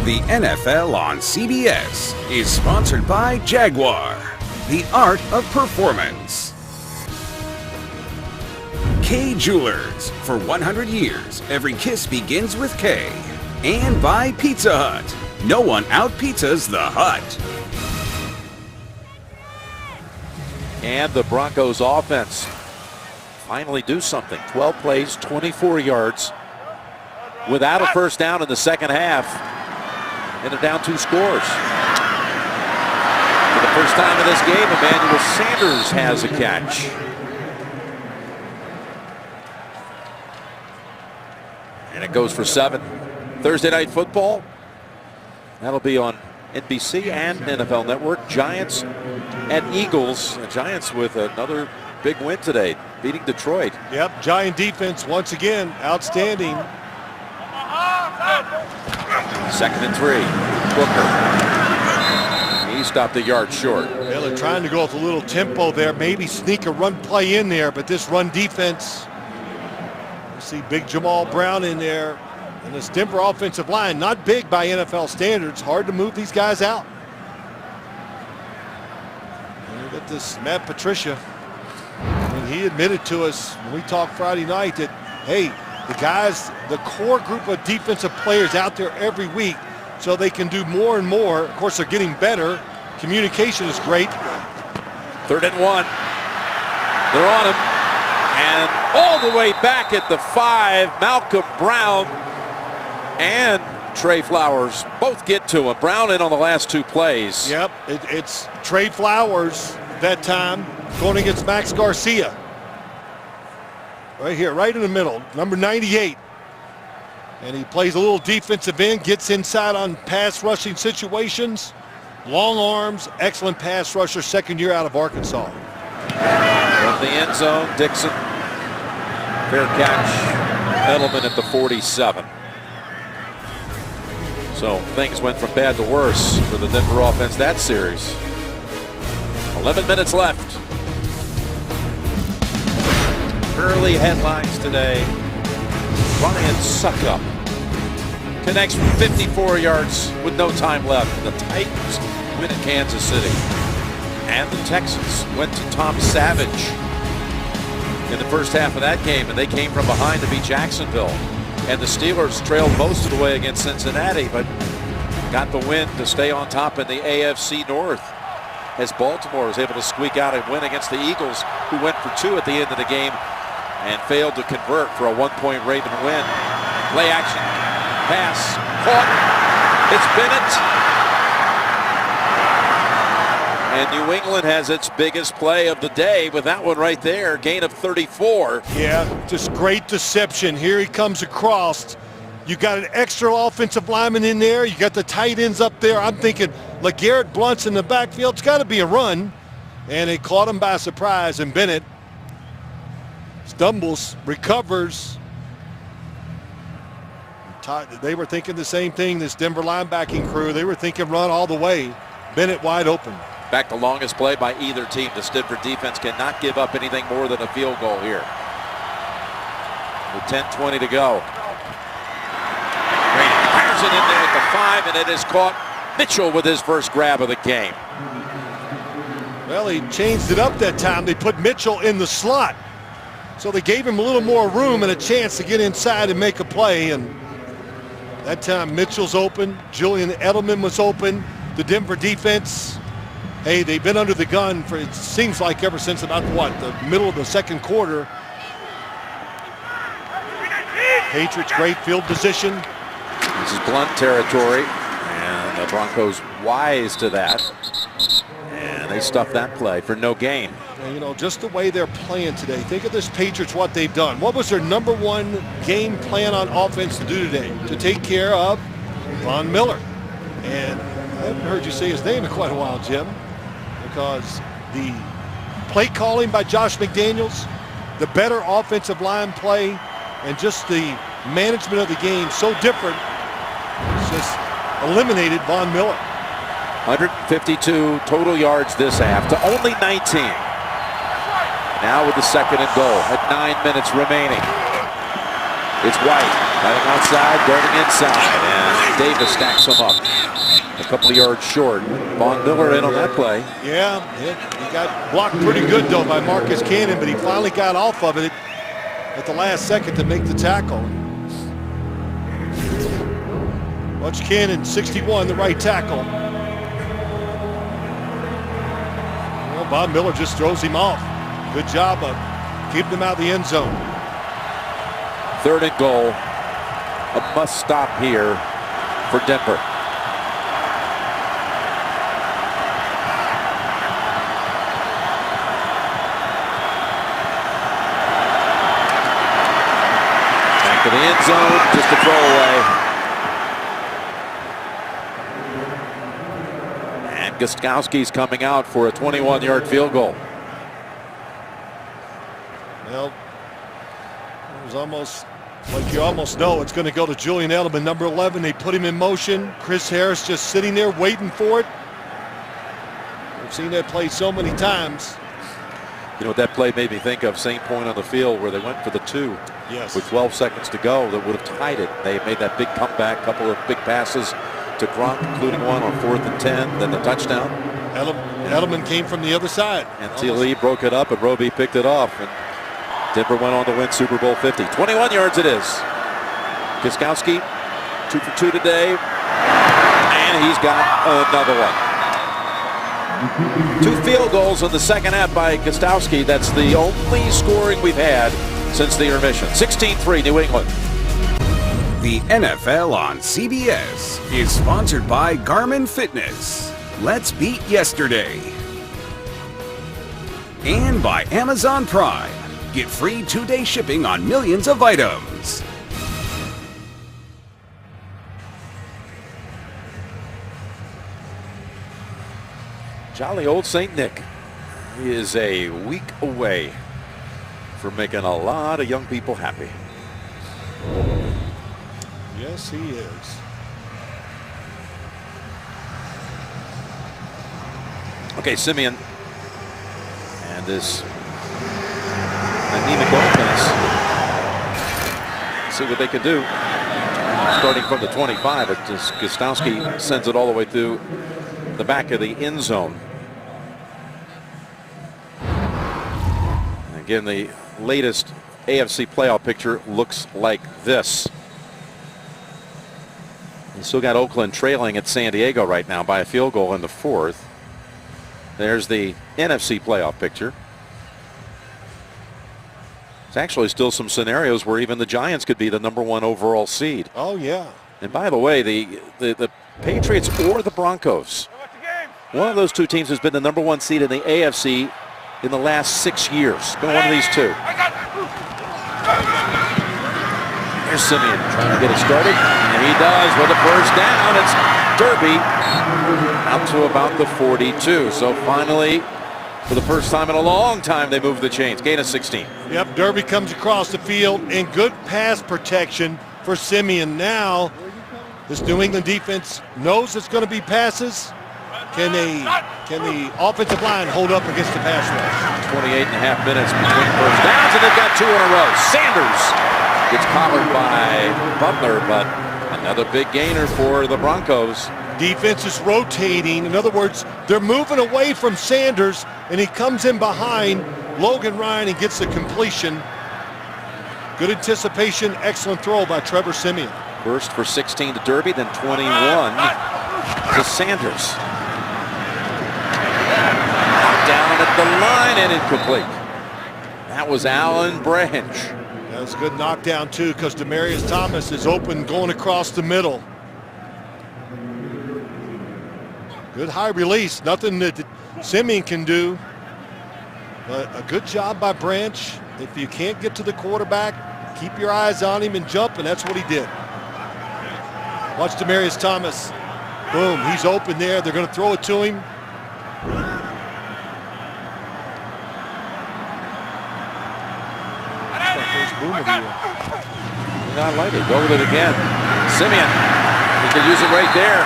The NFL on CBS is sponsored by Jaguar, the art of performance. K Jewelers, for 100 years, every kiss begins with K. And by Pizza Hut, no one out-pizzas the Hut. And the Broncos offense finally do something. 12 plays, 24 yards, without a first down in the second half. And they're down 2 scores. For the first time in this game, Emmanuel Sanders has a catch. And it goes for 7. Thursday Night Football. That'll be on NBC and NFL Network. Giants at Eagles. The Giants with another big win today, beating Detroit. Yep, Giant defense once again, outstanding. 2nd and 3. Booker. He stopped a yard short. Well, they're trying to go with a little tempo there, maybe sneak a run play in there, but this run defense, you see big Jamal Brown in there. And this Denver offensive line, not big by NFL standards, hard to move these guys out. And you got this Matt Patricia. And he admitted to us when we talked Friday night that, hey, the guys, the core group of defensive players out there every week so they can do more and more. Of course, they're getting better. Communication is great. 3rd and 1. They're on him. And all the way back at the 5, Malcolm Brown and Trey Flowers both get to him. Brown in on the last 2 plays. Yep, it's Trey Flowers that time going against Max Garcia. Right here, right in the middle, number 98. And he plays a little defensive end, gets inside on pass rushing situations. Long arms, excellent pass rusher, 2nd year out of Arkansas. From the end zone, Dixon. Fair catch. Edelman at the 47. So things went from bad to worse for the Denver offense that series. 11 minutes left. Early headlines today. Ryan Suckup connects from 54 yards with no time left. The Titans win at Kansas City. And the Texans went to Tom Savage in the first half of that game, and they came from behind to beat Jacksonville. And the Steelers trailed most of the way against Cincinnati, but got the win to stay on top in the AFC North, as Baltimore was able to squeak out a win against the Eagles, who went for 2 at the end of the game and failed to convert for a 1-point Raven win. Play action pass caught. It's Bennett. And New England has its biggest play of the day with that one right there. Gain of 34. Yeah, just great deception. Here he comes across. You got an extra offensive lineman in there. You got the tight ends up there. I'm thinking LeGarrette Blount's in the backfield. It's got to be a run. And they caught him by surprise. And Bennett stumbles, recovers. They were thinking the same thing, this Denver linebacking crew. They were thinking run all the way. Bennett wide open. Back the longest play by either team. The Denver defense cannot give up anything more than a field goal here. With 10:20 to go. Brady fires it in there at the 5, and it is caught. Mitchell with his first grab of the game. Well, he changed it up that time. They put Mitchell in the slot. So they gave him a little more room and a chance to get inside and make a play. And that time Mitchell's open. Julian Edelman was open. The Denver defense, hey, they've been under the gun for, it seems like, ever since about the middle of the second quarter. Patriots great field position. This is blunt territory, and the Broncos wise to that. And they stuffed that play for no gain. And, you know, just the way they're playing today. Think of this Patriots, what they've done. What was their number one game plan on offense to do today? To take care of Von Miller. And I haven't heard you say his name in quite a while, Jim, because the play calling by Josh McDaniels, the better offensive line play, and just the management of the game so different, it's just eliminated Von Miller. 152 total yards this half to only 19. Now with the 2nd and goal at 9 minutes remaining. It's White cutting outside, darting inside, and Davis stacks him up. A couple of yards short. Von Miller in on that play. Yeah, he got blocked pretty good though by Marcus Cannon, but he finally got off of it at the last second to make the tackle. Watch Cannon, 61, the right tackle. Well, Von Miller just throws him off. Good job of keeping him out of the end zone. 3rd and goal. A must stop here for Denver. Back to the end zone, just a throwaway. And Gostkowski's coming out for a 21-yard field goal. Well, it was almost like you almost know it's going to go to Julian Edelman, number 11. They put him in motion. Chris Harris just sitting there waiting for it. We've seen that play so many times. You know what that play made me think of? Same point on the field where they went for the 2. Yes. With 12 seconds to go that would have tied it. They made that big comeback, couple of big passes to Gronk, including one on 4th and 10, then the touchdown. Edelman came from the other side. And T. broke it up, and Roby picked it off. And Denver went on to win Super Bowl 50. 21 yards it is. Gostkowski, 2 for 2 today. And he's got another one. 2 field goals in the second half by Gostkowski. That's the only scoring we've had since the intermission. 16-3 New England. The NFL on CBS is sponsored by Garmin Fitness. Let's beat yesterday. And by Amazon Prime. Get free 2-day shipping on millions of items. Jolly old St. Nick. He is a week away from making a lot of young people happy. Yes, he is. Okay, Simeon and this anemic offense. See what they can do. Starting from the 25, Gostowski sends it all the way through the back of the end zone. Again, the latest AFC playoff picture looks like this. You still got Oakland trailing at San Diego right now by a field goal in the fourth. There's the NFC playoff picture. There's actually still some scenarios where even the Giants could be the #1 overall seed. Oh, yeah. And by the way, the Patriots or the Broncos, one of those two teams has been the #1 seed in the AFC in the last 6 years. It's been one of these two. Here's Simeon trying to get it started, and he does with a first down. It's Derby out to about the 42. So finally, for the first time in a long time, they move the chains. Gain of 16. Yep, Derby comes across the field, and good pass protection for Simeon. Now, this New England defense knows it's going to be passes. Can the offensive line hold up against the pass rush? 28.5 minutes between first downs, and they've got 2 in a row. Sanders gets collared by Butler, but another big gainer for the Broncos. Defense is rotating. In other words, they're moving away from Sanders, and he comes in behind Logan Ryan and gets the completion. Good anticipation, excellent throw by Trevor Simeon. First for 16 to Derby, then 21 to Sanders. Down at the line and incomplete. That was Alan Branch. That was a good knockdown too, because Demaryius Thomas is open going across the middle. Good high release, nothing that Simeon can do, but a good job by Branch. If you can't get to the quarterback, keep your eyes on him and jump, and that's what he did. Watch Demaryius Thomas. Boom, he's open there. They're going to throw it to him. Not like it. Go with it again. Simeon. He could use it right there.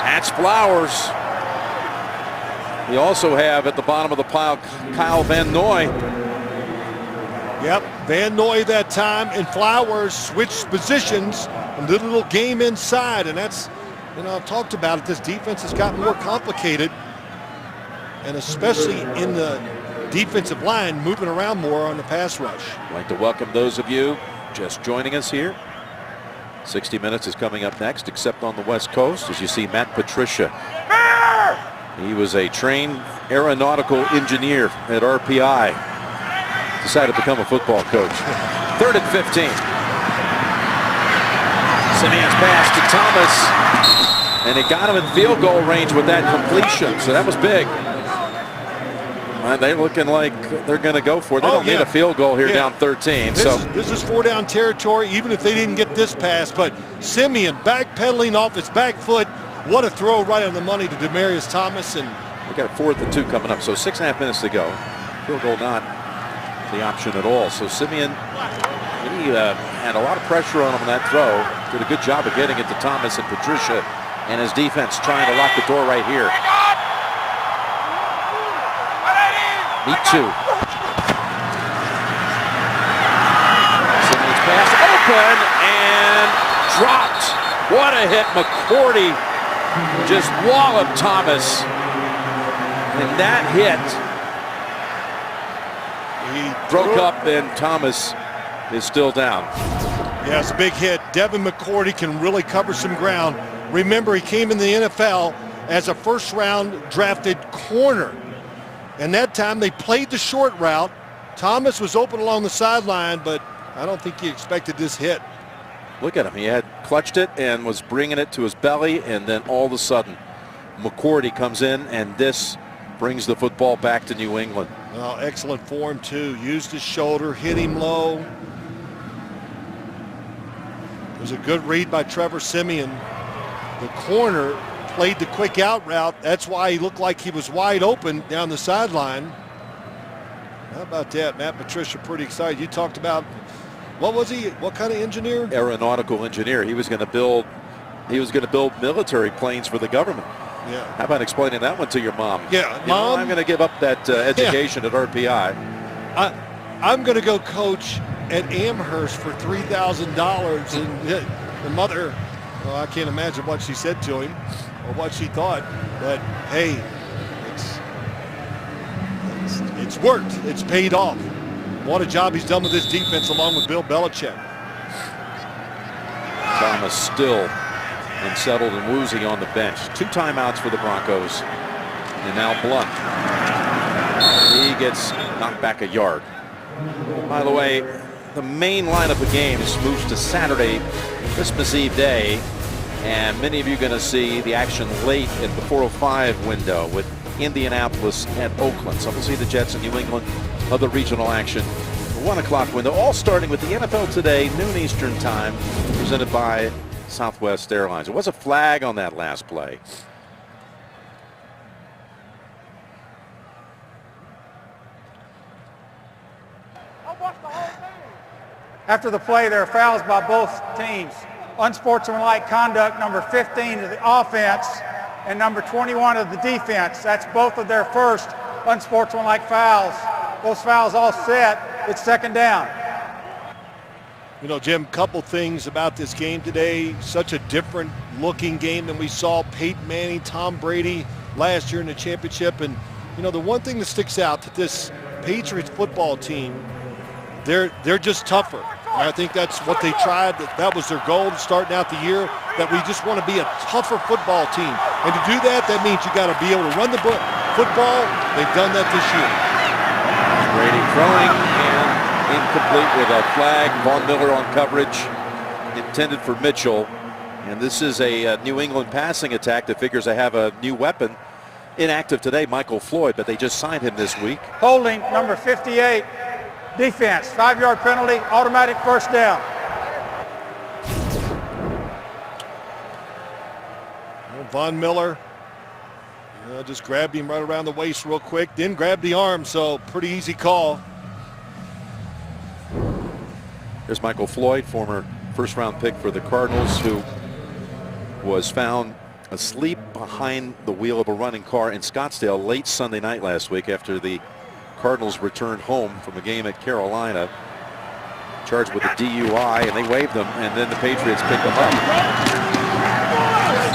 That's Flowers. We also have at the bottom of the pile Kyle Van Noy. Yep, Van Noy that time, and Flowers switched positions and did a little game inside, and that's, you know, I've talked about it. This defense has gotten more complicated, and especially in the defensive line, moving around more on the pass rush. I'd like to welcome those of you just joining us here. 60 Minutes is coming up next, except on the West Coast, as you see Matt Patricia. He was a trained aeronautical engineer at RPI. Decided to become a football coach. 3rd and 15. Simeon's pass to Thomas, and it got him in field goal range with that completion, so that was big. They're looking like they're going to go for it. They don't need a field goal here down 13. This is 4-down territory, even if they didn't get this pass. But Simeon backpedaling off his back foot. What a throw right on the money to Demaryius Thomas. And we got a 4th and 2 coming up. So 6.5 minutes to go. Field goal not the option at all. So Simeon, he had a lot of pressure on him on that throw. Did a good job of getting it to Thomas and Patricia and his defense trying to lock the door right here. Me too. Simmons pass open and dropped. What a hit. McCourty just walloped Thomas. And that hit, he broke up, and Thomas is still down. Yeah, it's a big hit. Devin McCourty can really cover some ground. Remember, he came in the NFL as a first-round drafted corner. And that time they played the short route. Thomas was open along the sideline, but I don't think he expected this hit. Look at him. He had clutched it and was bringing it to his belly, and then all of a sudden McCourty comes in, and this brings the football back to New England. Oh, excellent form too. Used his shoulder, hit him low. It was a good read by Trevor Simeon. The corner played the quick out route. That's why he looked like he was wide open down the sideline. How about that? Matt Patricia pretty excited. You talked about, what was he? What kind of engineer? Aeronautical engineer. He was going to build military planes for the government. Yeah. How about explaining that one to your mom? Yeah, You know, Mom. I'm going to give up that education at RPI. I'm going to go coach at Amherst for $3,000. And the mother, well, I can't imagine what she said to him or what she thought. But hey, it's worked. It's paid off. What a job he's done with this defense along with Bill Belichick. Thomas still unsettled and woozy on the bench. 2 timeouts for the Broncos. And now Blunt. He gets knocked back a yard. By the way, the main lineup of games moves to Saturday, Christmas Eve day. And many of you are going to see the action late in the 4:05 window with Indianapolis at Oakland. So we'll see the Jets in New England, other regional action. The 1 o'clock window, all starting with the NFL Today, noon Eastern time, presented by Southwest Airlines. It was a flag on that last play. After the play, there are fouls by both teams. Unsportsmanlike conduct, number 15 of the offense and number 21 of the defense. That's both of their first unsportsmanlike fouls. Those fouls all set. It's second down. You know, Jim, couple things about this game today. Such a different looking game than we saw Peyton Manning, Tom Brady last year in the championship. And, you know, the one thing that sticks out to this Patriots football team, they're just tougher. And I think that's what they tried. That was their goal starting out the year, that we just want to be a tougher football team. And to do that, that means you got to be able to run the football. They've done that this year. Brady throwing and incomplete with a flag. Von Miller on coverage intended for Mitchell. And this is a New England passing attack that figures they have a new weapon. Inactive today, Michael Floyd, but they just signed him this week. Holding, number 58, defense. 5-yard penalty, automatic first down. Well, Von Miller just grabbed him right around the waist real quick, then grabbed the arm, so pretty easy call. There's Michael Floyd, former first-round pick for the Cardinals, who was found asleep behind the wheel of a running car in Scottsdale late Sunday night last week after the Cardinals returned home from a game at Carolina, charged with a DUI, and they waived them, and then the Patriots picked them up.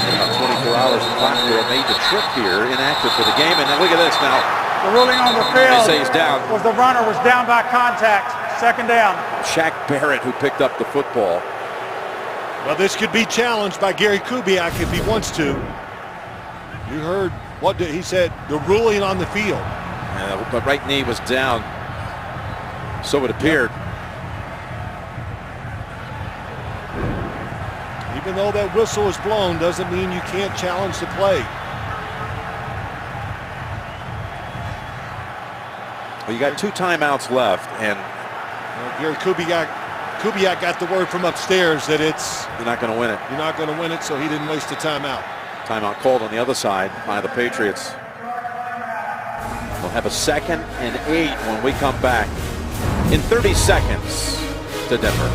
About 24 hours of clock score made the trip here, inactive for the game, and now look at this now. The ruling on the field They say he's down. was the runner was down by contact. Second down. Shaq Barrett, who picked up the football. Well, this could be challenged by Gary Kubiak if he wants to. You heard what he said, the ruling on the field. But right knee was down, so it appeared. Even though that whistle is blown, doesn't mean you can't challenge the play. Well, you got 2 timeouts left, and Gary Kubiak got the word from upstairs that you're not going to win it. You're not going to win it, so he didn't waste a timeout. Timeout called on the other side by the Patriots. We'll have a 2nd and 8 when we come back in 30 seconds to Denver.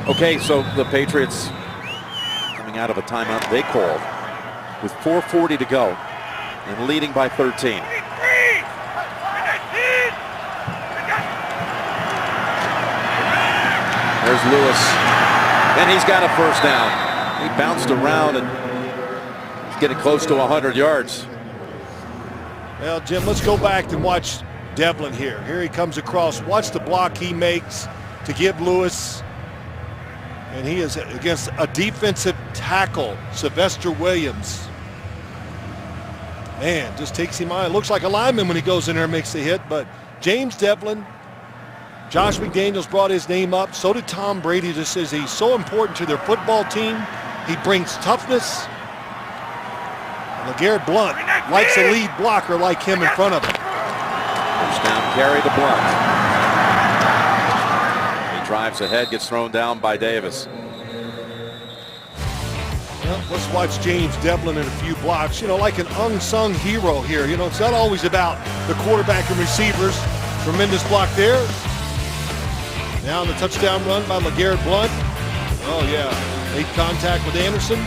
Okay, so the Patriots coming out of a timeout they called with 4:40 to go and leading by 13. There's Lewis, and he's got a first down. He bounced around and he's getting close to 100 yards. Well, Jim, let's go back and watch Devlin here. Here he comes across. Watch the block he makes to give Lewis. And he is against a defensive tackle, Sylvester Williams. Man, just takes him on. It looks like a lineman when he goes in there and makes the hit. But James Devlin, Josh McDaniels brought his name up. So did Tom Brady. Just says he's so important to their football team. He brings toughness. And LeGarrette Blount likes a lead blocker like him in front of him. First down carry to Blount. Drives ahead, gets thrown down by Davis. Well, let's watch James Devlin in a few blocks. You know, like an unsung hero here. You know, it's not always about the quarterback and receivers. Tremendous block there. Now the touchdown run by LeGarrette Blount. Oh, yeah. Made contact with Anderson.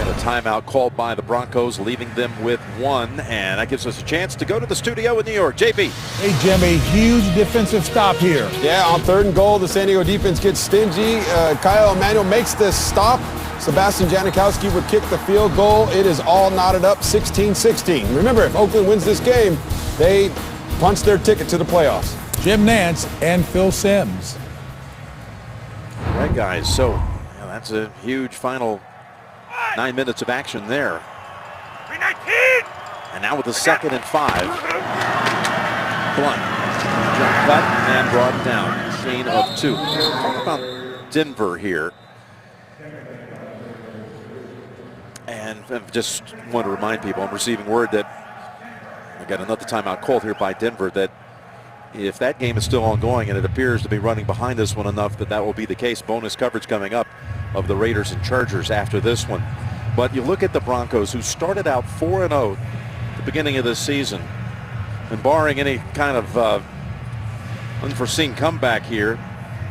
And a timeout called by the Broncos, leaving them with 1. And that gives us a chance to go to the studio in New York. JB. Hey, Jim, a huge defensive stop here. Yeah, on 3rd and goal, the San Diego defense gets stingy. Kyle Emanuel makes this stop. Sebastian Janikowski would kick the field goal. It is all knotted up, 16-16. Remember, if Oakland wins this game, they punch their ticket to the playoffs. Jim Nantz and Phil Simms. All right, guys. So yeah, that's a huge final 9 minutes of action there. 319. And now with the 2nd and 5. Blunt. Jump cut and brought down. Gain of 2. Talk about Denver here. And I just want to remind people, I'm receiving word that I got another timeout called here by Denver, that if that game is still ongoing and it appears to be running behind this one enough that that will be the case, bonus coverage coming up of the Raiders and Chargers after this one. But you look at the Broncos, who started out 4-0 at the beginning of this season, and barring any kind of unforeseen comeback here,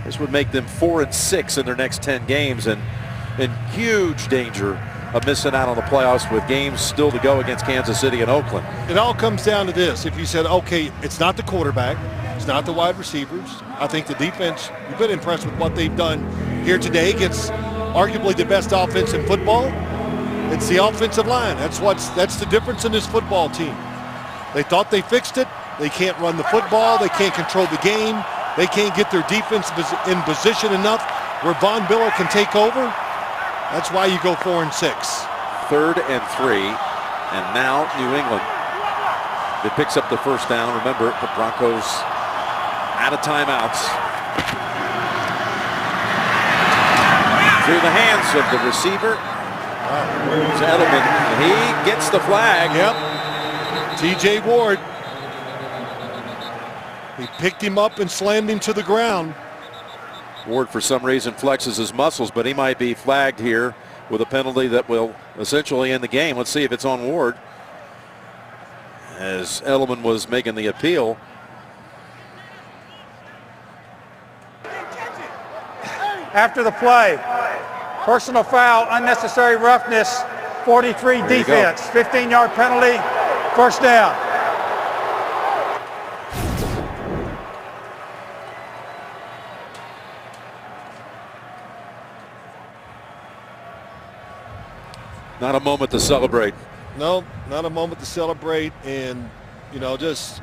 this would make them 4-6 in their next 10 games, and in huge danger of missing out on the playoffs with games still to go against Kansas City and Oakland. It all comes down to this. If you said, okay, it's not the quarterback, it's not the wide receivers. I think the defense, you've been impressed with what they've done here today against arguably the best offense in football. It's the offensive line. That's the difference in this football team. They thought they fixed it. They can't run the football. They can't control the game. They can't get their defense in position enough where Von Miller can take over. That's why you go 4-6. 3rd and 3, and now New England. It picks up the first down. Remember, the Broncos out of timeouts. Through the hands of the receiver. It's Edelman. He gets the flag. Yep. T.J. Ward. He picked him up and slammed him to the ground. Ward, for some reason, flexes his muscles, but he might be flagged here with a penalty that will essentially end the game. Let's see if it's on Ward, as Edelman was making the appeal. After the play, personal foul, unnecessary roughness, 43 defense, 15-yard penalty, first down. Not a moment to celebrate. No, not a moment to celebrate. And, you know, just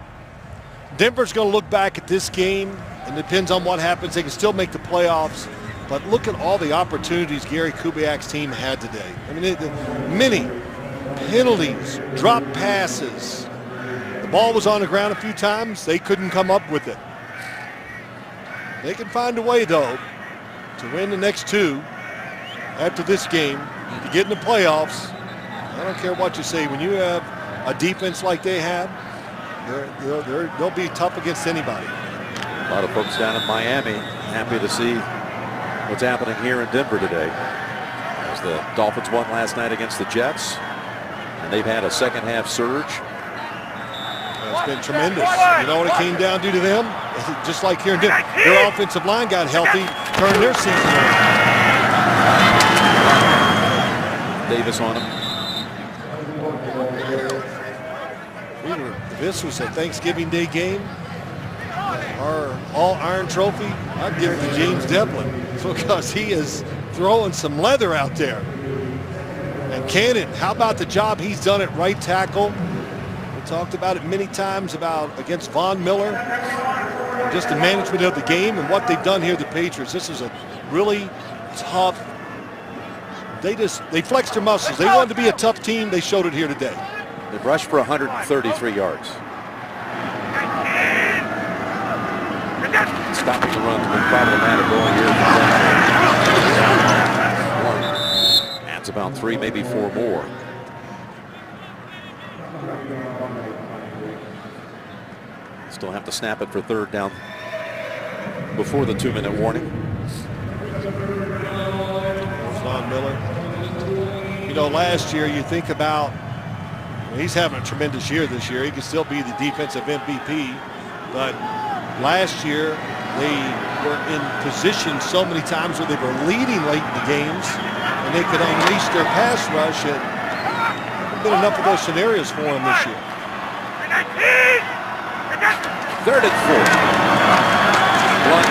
Denver's going to look back at this game, and it depends on what happens. They can still make the playoffs. But look at all the opportunities Gary Kubiak's team had today. I mean, many penalties, drop passes. The ball was on the ground a few times. They couldn't come up with it. They can find a way, though, to win the next 2 after this game, to get in the playoffs. I don't care what you say. When you have a defense like they have, they'll be tough against anybody. A lot of folks down in Miami happy to see what's happening here in Denver today, as the Dolphins won last night against the Jets, and they've had a second-half surge. It's been tremendous. You know what it came down to them? Just like here in Denver, their offensive line got healthy, turned their season around. Davis on him. If this was a Thanksgiving Day game, our all-iron trophy, I'd give it to James Devlin, because he is throwing some leather out there. And Cannon, how about the job he's done at right tackle? We talked about it many times against Von Miller, just the management of the game and what they've done here, the Patriots. This is a really tough. They flexed their muscles. They wanted to be a tough team. They showed it here today. They rushed for 133 yards. Stopping the run to be problematic going here. That's about 3, maybe 4 more. Still have to snap it for 3rd down before the 2-minute warning. Von Miller. You know, last year you think about, he's having a tremendous year this year. He could still be the defensive MVP, but last year They were in position so many times where they were leading late in the games, and they could unleash their pass rush. And there haven't been enough of those scenarios for them this year. 3rd and 4. Blunt.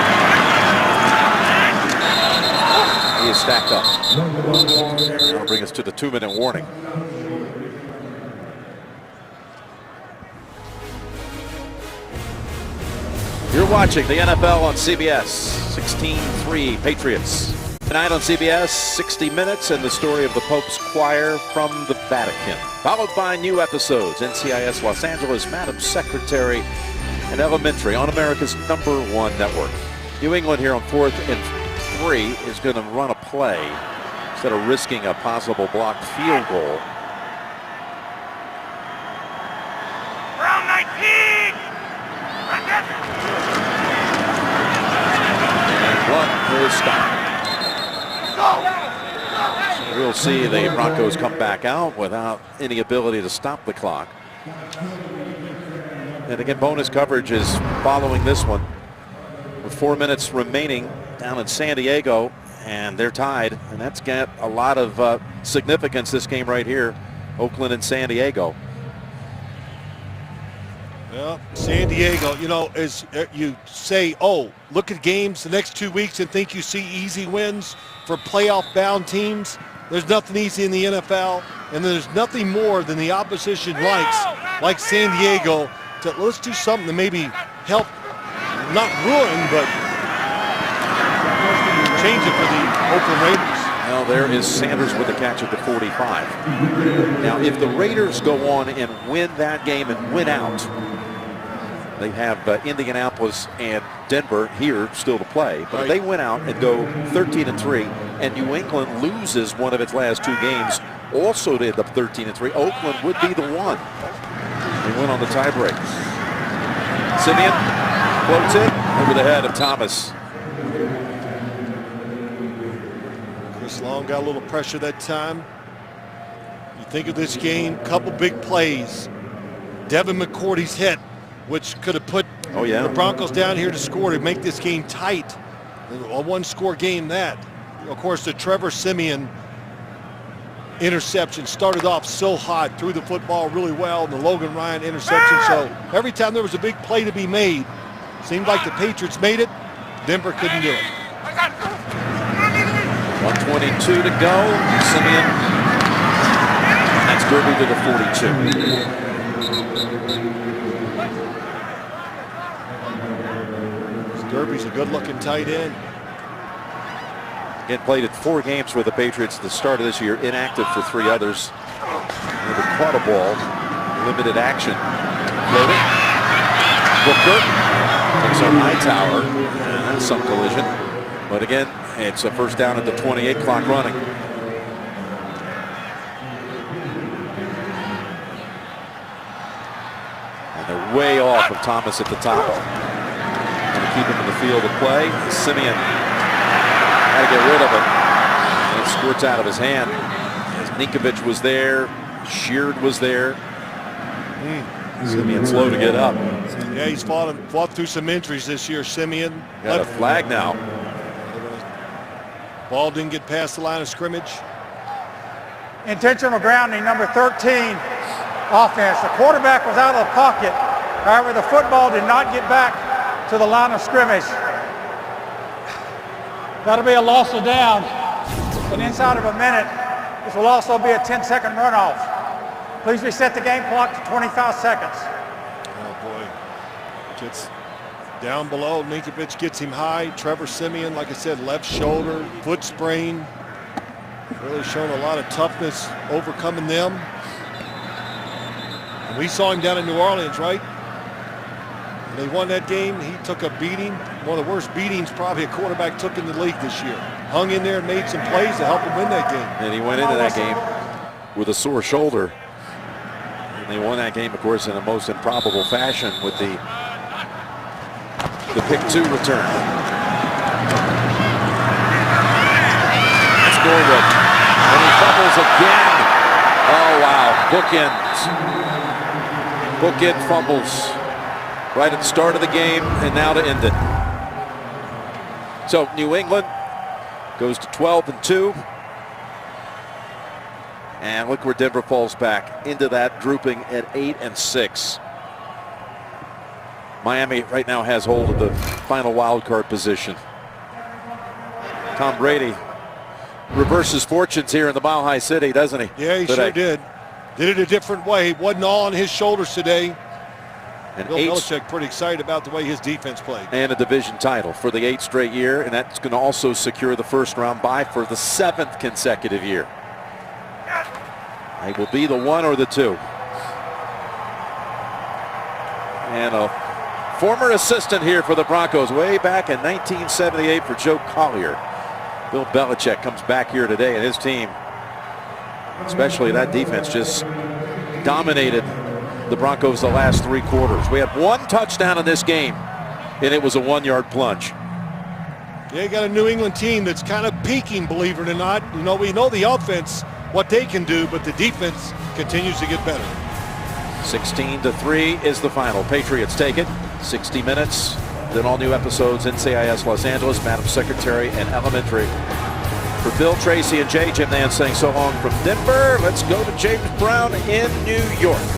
He is stacked up. That'll bring us to the 2-minute warning. You're watching the NFL on CBS. 16-3 Patriots. Tonight on CBS, 60 Minutes and the story of the Pope's Choir from the Vatican. Followed by new episodes, NCIS Los Angeles, Madam Secretary, and Elementary on America's #1 network. New England here on 4th and 3 is going to run a play instead of risking a possible blocked field goal. Brown 19! Blunt is stopped. We'll see the Broncos come back out without any ability to stop the clock. And again, bonus coverage is following this one with 4 minutes remaining down in San Diego, and they're tied, and that's got a lot of significance, this game right here, Oakland and San Diego. Well, San Diego, you know, as you say, oh, look at games the next 2 weeks and think you see easy wins for playoff-bound teams. There's nothing easy in the NFL, and there's nothing more than the opposition likes, like San Diego, to let's do something to maybe help, not ruin, but change it for the Oakland Raiders. Now there is Sanders with the catch at the 45. Now if the Raiders go on and win that game and win out, they have Indianapolis and Denver here still to play. But if they win out and go 13-3, and New England loses one of its last 2 games, also to end up 13-3, Oakland would be the one. They win on the tiebreak. Simeon floats it over the head of Thomas. Chris Long got a little pressure that time. You think of this game, couple big plays. Devin McCourty's hit, which could have put the Broncos down here to score to make this game tight. A 1-score game that. Of course, the Trevor Siemian interception started off so hot, threw the football really well, and the Logan Ryan interception. So every time there was a big play to be made, seemed like the Patriots made it, Denver couldn't do it. 1:22 to go. Simeon. That's Derby to the 42. Derby's a good-looking tight end. Again, played in 4 games for the Patriots at the start of this year, inactive for 3 others. Never caught a ball, limited action. Floating. Booker takes on Hightower, and that's some collision. But again, it's a first down at the 28, clock running. And they're way off of Thomas at the top. Going to keep him in the field of play. Simeon had to get rid of it. And it squirts out of his hand. As Ninkovich was there, Sheard was there. Simeon slow to get up. Yeah, he's fought through some injuries this year, Simeon. Got a flag now. Ball didn't get past the line of scrimmage. Intentional grounding, number 13, offense. The quarterback was out of the pocket. However, the football did not get back to the line of scrimmage. That'll be a loss of down. And inside of a minute, this will also be a 10-second runoff. Please reset the game clock to 25 seconds. Oh, boy. Gets down below. Ninkovich gets him high. Trevor Siemian, like I said, left shoulder, foot sprain. Really showing a lot of toughness overcoming them. And we saw him down in New Orleans, right? When they won that game, he took a beating. One of the worst beatings probably a quarterback took in the league this year. Hung in there and made some plays to help him win that game. And he went into that game with a sore shoulder. And they won that game, of course, in a most improbable fashion with the pick 2 return. That's Norwood. And he fumbles again. Oh, wow. Bookend fumbles right at the start of the game and now to end it. So New England goes to 12-2. And look where Denver falls back into that, drooping at 8-6. Miami right now has hold of the final wild card position. Tom Brady reverses fortunes here in the Mile High City, doesn't he? Yeah, he sure did. Did it a different way. Wasn't all on his shoulders today. And Bill Belichick pretty excited about the way his defense played. And a division title for the 8th straight year, and that's going to also secure the first round bye for the 7th consecutive year. It will be the 1 or the 2. And a former assistant here for the Broncos way back in 1978 for Joe Collier. Bill Belichick comes back here today, and his team, especially that defense, just dominated the Broncos the last 3 quarters. We had 1 touchdown in this game, and it was a 1-yard plunge. Yeah, you got a New England team that's kind of peaking, believe it or not. You know, we know the offense, what they can do, but the defense continues to get better. 16-3 is the final. Patriots take it. 60 minutes. Then all new episodes, NCIS Los Angeles, Madam Secretary, and Elementary. For Bill, Tracy, and Jim Nance saying so long from Denver. Let's go to James Brown in New York.